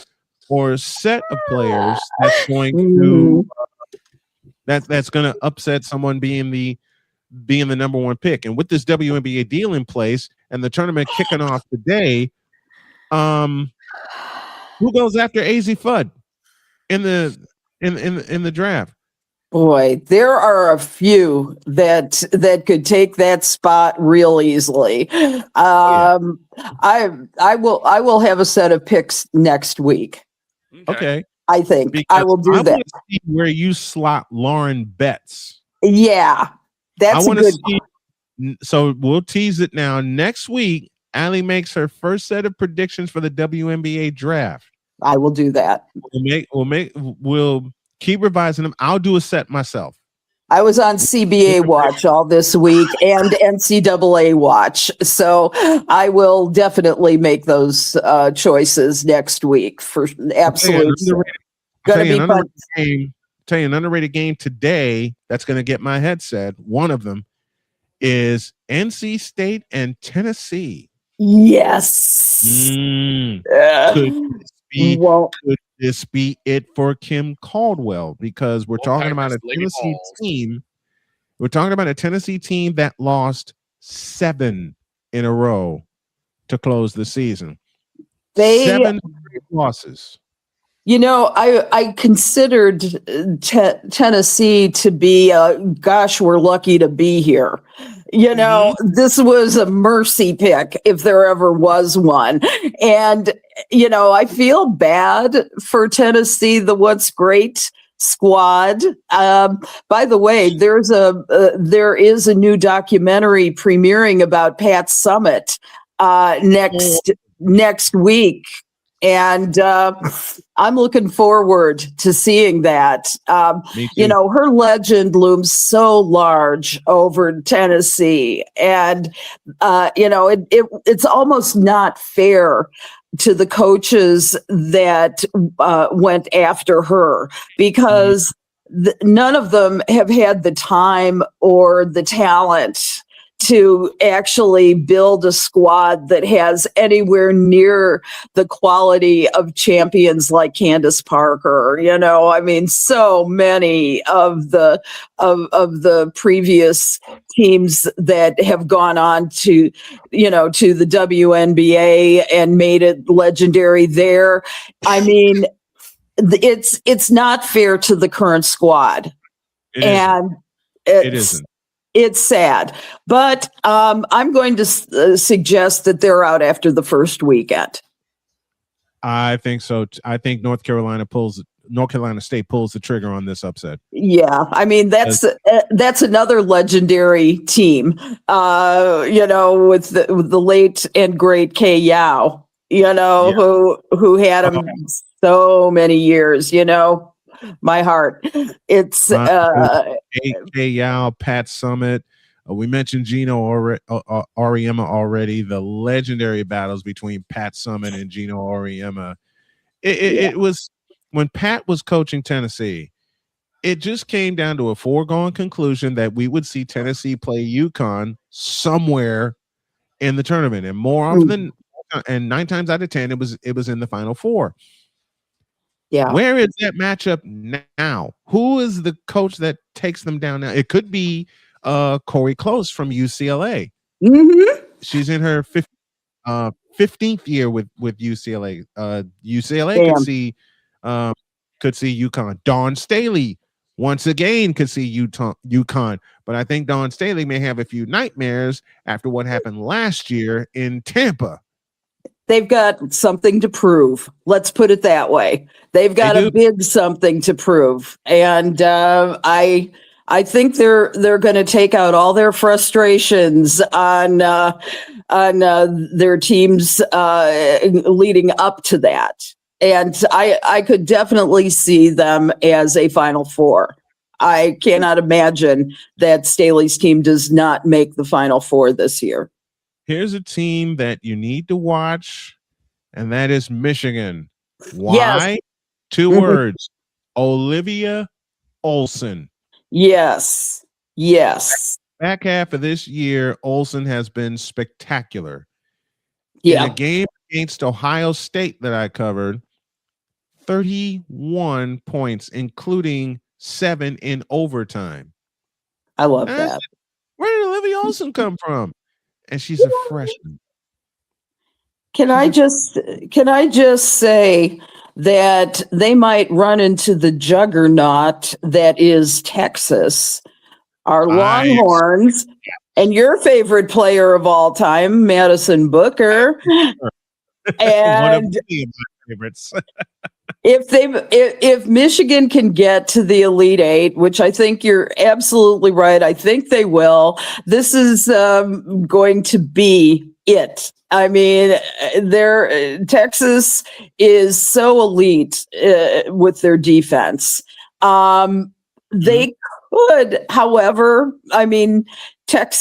or set of players that's going to that's going to upset someone being the number one pick? And with this WNBA deal in place and the tournament kicking off today, who goes after AZ Fudd in the draft? Boy, there are a few that could take that spot real easily. I will have a set of picks next week. Okay. I think Because I will do I that. want to see where you slot Lauren Betts. Yeah, that's I want a to good see. So we'll tease it now. Next week, Allie makes her first set of predictions for the WNBA draft. I will do that. We'll keep revising them. I'll do a set myself. I was on CBA watch all this week and NCAA watch, so I will definitely make those choices next week for absolute. Gonna be fun. Tell you an underrated game today that's going to get my headset. One of them is NC State and Tennessee. Yes. Could this be it for Kim Caldwell? Because we're talking about a Tennessee team. We're talking about a Tennessee team that lost 7 in a row to close the season. 7 losses. You know, I considered Tennessee to be, gosh, we're lucky to be here. You know, this was a mercy pick if there ever was one. And, you know, I feel bad for Tennessee, the What's Great squad. By the way, there is a new documentary premiering about Pat Summitt next week. And I'm looking forward to seeing that. You know, her legend looms so large over Tennessee. And, you know, it's almost not fair to the coaches that went after her because none of them have had the time or the talent to actually build a squad that has anywhere near the quality of champions like Candace Parker. You know, I mean, so many of the previous teams that have gone on to, you know, to the WNBA and made it legendary there. I mean, it's not fair to the current squad. It isn't. It's sad, but I'm going to suggest that they're out after the first weekend. I think so. I think North Carolina pulls North Carolina State pulls the trigger on this upset. Yeah, I mean that's another legendary team. With the late and great Kay Yao. Who had him so many years. My heart. It's Kay Yao, Pat Summitt. We mentioned Gino Auriemma already. The legendary battles between Pat Summitt and Gino Auriemma. It was when Pat was coaching Tennessee. It just came down to a foregone conclusion that we would see Tennessee play UConn somewhere in the tournament, and more often than 9 times out of 10, it was in the Final Four. Yeah. Where is that matchup now? Who is the coach that takes them down now? It could be Corey Close from UCLA. Mm-hmm. She's in her 15th year with UCLA. UCLA could see UConn. Dawn Staley once again could see UConn, but I think Dawn Staley may have a few nightmares after what happened last year in Tampa. They've got something to prove. Let's put it that way. They've got a big something to prove, and I think they're going to take out all their frustrations on their teams leading up to that. And I could definitely see them as a Final Four. I cannot imagine that Staley's team does not make the Final Four this year. Here's a team that you need to watch, and that is Michigan. Why? Yes. 2 words. Olivia Olson. Yes. Back half of this year, Olson has been spectacular. Yeah. In a game against Ohio State that I covered, 31 points, including 7 in overtime. I love that. Where did Olivia Olson come from? And she's a freshman. Can I just say that they might run into the juggernaut that is Texas, our Longhorns, and your favorite player of all time, Madison Booker. One of And my favorites. if Michigan can get to the Elite Eight, which I think you're absolutely right, I think they will. This is going to be it. I mean, Texas is so elite with their defense. They could, however, I mean, Michigan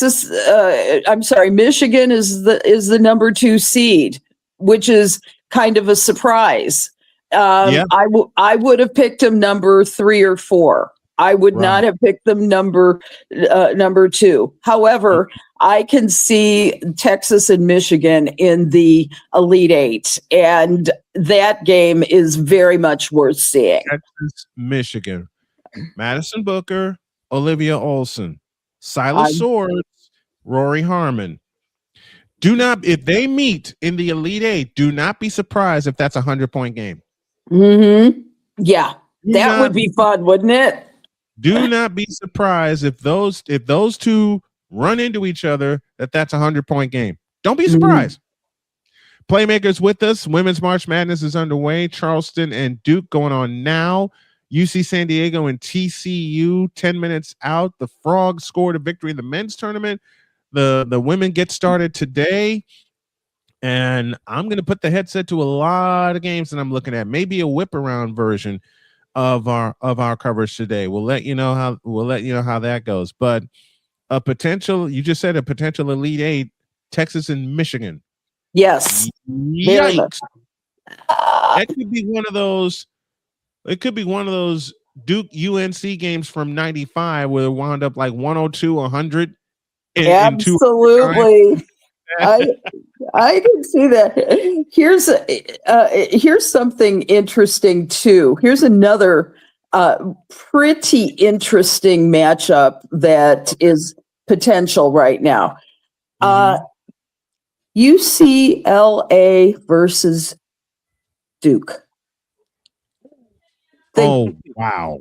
is the number 2 seed, which is kind of a surprise. I would have picked them number 3 or 4. I would not have picked them number 2. However, I can see Texas and Michigan in the Elite Eight, and that game is very much worth seeing. Texas, Michigan. Madison Booker, Olivia Olson, Silas Swords, Rory Harmon. If they meet in the Elite Eight, do not be surprised if that's a 100-point game. Mm-hmm. Yeah, that would be fun, wouldn't it? Do not be surprised if those 2 run into each other, that's a 100-point game. Don't be surprised. Playmakers with us. Women's March Madness is underway. Charleston and Duke going on now. UC San Diego and TCU 10 minutes out. The Frogs scored a victory in the men's tournament. The women get started today. And I'm going to put the headset to a lot of games that I'm looking at. Maybe a whip around version of our coverage today. We'll let you know how that goes. But you just said a potential Elite Eight, Texas and Michigan. Yes. Yikes. That could be one of those. It could be one of those Duke UNC games from '95 where it wound up like 102, 100. Absolutely. I can see that. Here's something interesting too. Here's another pretty interesting matchup that is potential right now. UCLA versus Duke. Wow.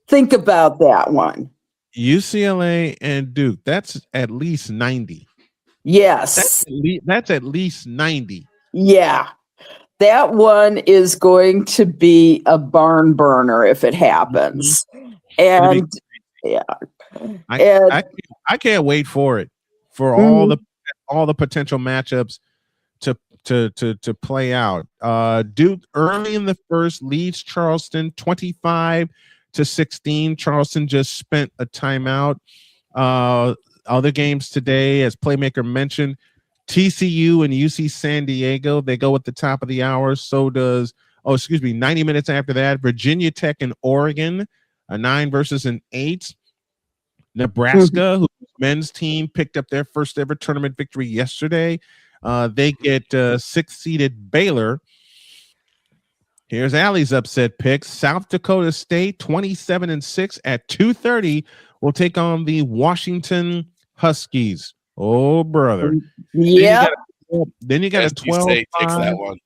Think about that one. UCLA and Duke. That's at least 90. Yes. That's at least 90. Yeah. That one is going to be a barn burner if it happens. And yeah. I can't wait for it, for all the potential matchups to play out. Duke early in the first leads Charleston 25-16. Charleston just spent a timeout. Other games today, as Playmaker mentioned, TCU and UC San Diego, they go at the top of the hour. So does 90 minutes after that, Virginia Tech and Oregon, a 9 versus an 8. Nebraska, whose men's team picked up their first ever tournament victory yesterday. They get 6th-seeded Baylor. Here's Allie's upset picks. South Dakota State, 27-6 at 2:30, will take on the Washington Huskies. Oh, brother. Yeah. Then you got a 12-5. Takes that one.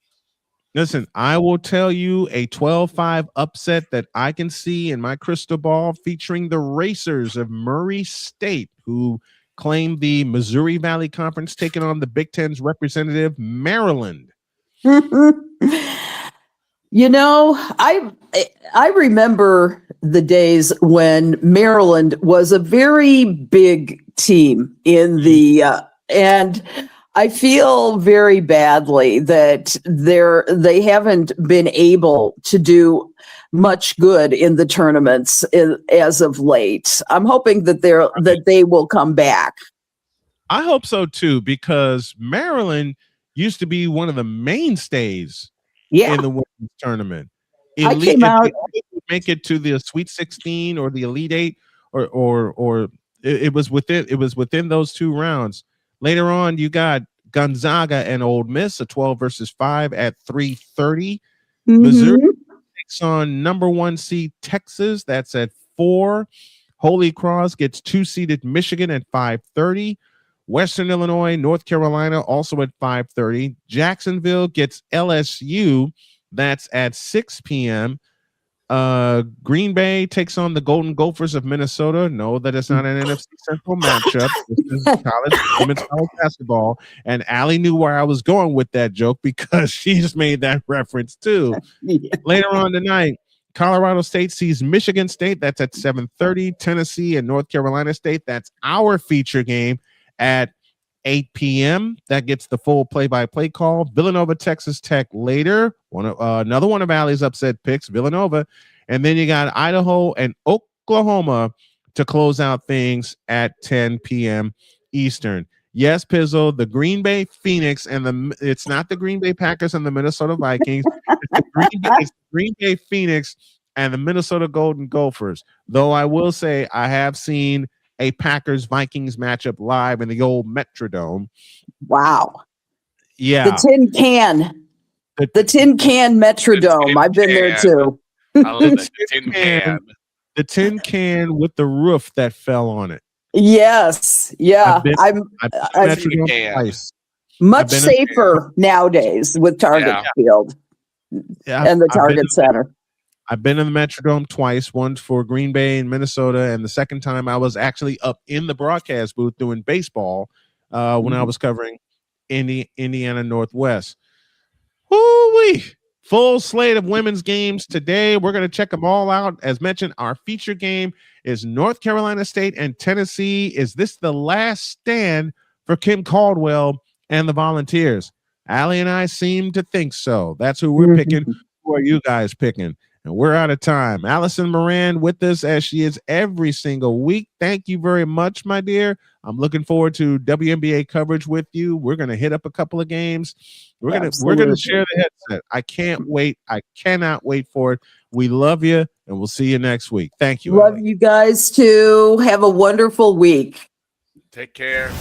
Listen, I will tell you a 12-5 upset that I can see in my crystal ball, featuring the Racers of Murray State, who claim the Missouri Valley Conference, taking on the Big Ten's representative, Maryland. You know, I remember the days when Maryland was a very big team in the and I feel very badly that they haven't been able to do much good in the tournaments as of late. I'm hoping that they will come back. I hope so too, because Maryland used to be one of the mainstays in the women's tournament. I came out. Make it to the Sweet 16 or the Elite 8, or it was within those two rounds. Later on, you got Gonzaga and Ole Miss, a 12 versus 5 at 3:30. Missouri takes on number 1 seed Texas. That's at 4. Holy Cross gets 2-seeded Michigan at 5:30. Western Illinois, North Carolina, also at 5:30. Jacksonville gets LSU. That's at 6 p.m. Green Bay takes on the Golden Gophers of Minnesota. No, that is not an NFC Central matchup. This is women's college basketball. And Allie knew where I was going with that joke because she just made that reference too. Later on tonight, Colorado State sees Michigan State. That's at 7:30. Tennessee and North Carolina State. That's our feature game at 8 p.m. That gets the full play-by-play call. Villanova, Texas Tech later. Another one of Allie's upset picks, Villanova. And then you got Idaho and Oklahoma to close out things at 10 p.m. Eastern. Yes, Pizzo, the Green Bay Phoenix and it's not the Green Bay Packers and the Minnesota Vikings. It's the Green Bay Phoenix and the Minnesota Golden Gophers. Though I will say I have seen a Packers-Vikings matchup live in the old Metrodome. Wow. Yeah. The tin can. The tin can Metrodome. I've been there too. I love that. The tin can. The tin can with the roof that fell on it. Yes. Yeah. I've been Metrodome twice. Much safer nowadays with Target Field and the Target Center. I've been in the Metrodome twice, once for Green Bay and Minnesota, and the second time I was actually up in the broadcast booth doing baseball when I was covering Indiana Northwest. Woo-wee! Full slate of women's games today. We're going to check them all out. As mentioned, our feature game is North Carolina State and Tennessee. Is this the last stand for Kim Caldwell and the Volunteers? Allie and I seem to think so. That's who we're picking. Who are you guys picking? And we're out of time. Allison Moran with us as she is every single week. Thank you very much, my dear. I'm looking forward to WNBA coverage with you. We're going to hit up a couple of games. We're going to share the headset. I can't wait. I cannot wait for it. We love you, and we'll see you next week. Thank you. Love you guys too. Have a wonderful week. Take care.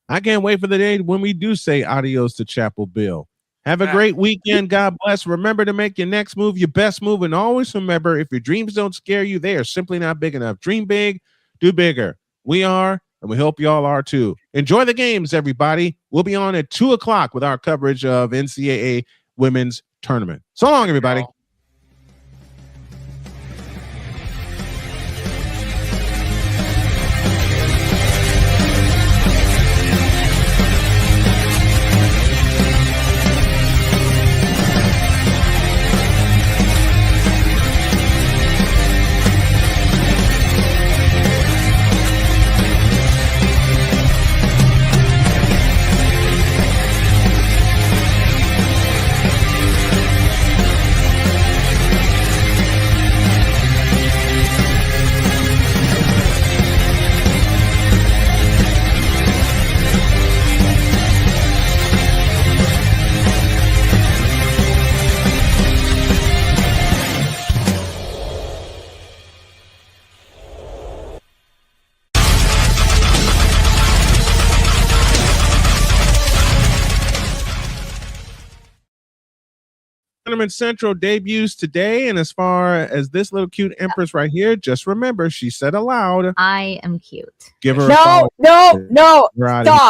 I can't wait for the day when we do say adios to Chapel Bill. Have a great weekend. God bless. Remember to make your next move your best move. And always remember, if your dreams don't scare you, they are simply not big enough. Dream big, do bigger. We are, and we hope y'all are too. Enjoy the games, everybody. We'll be on at 2 o'clock with our coverage of NCAA women's tournament. So long, everybody. Tournament Central debuts today, and as far as this little cute empress right here, just remember she said aloud, I am cute. give her a No, follow. no, no. We're outta Stop.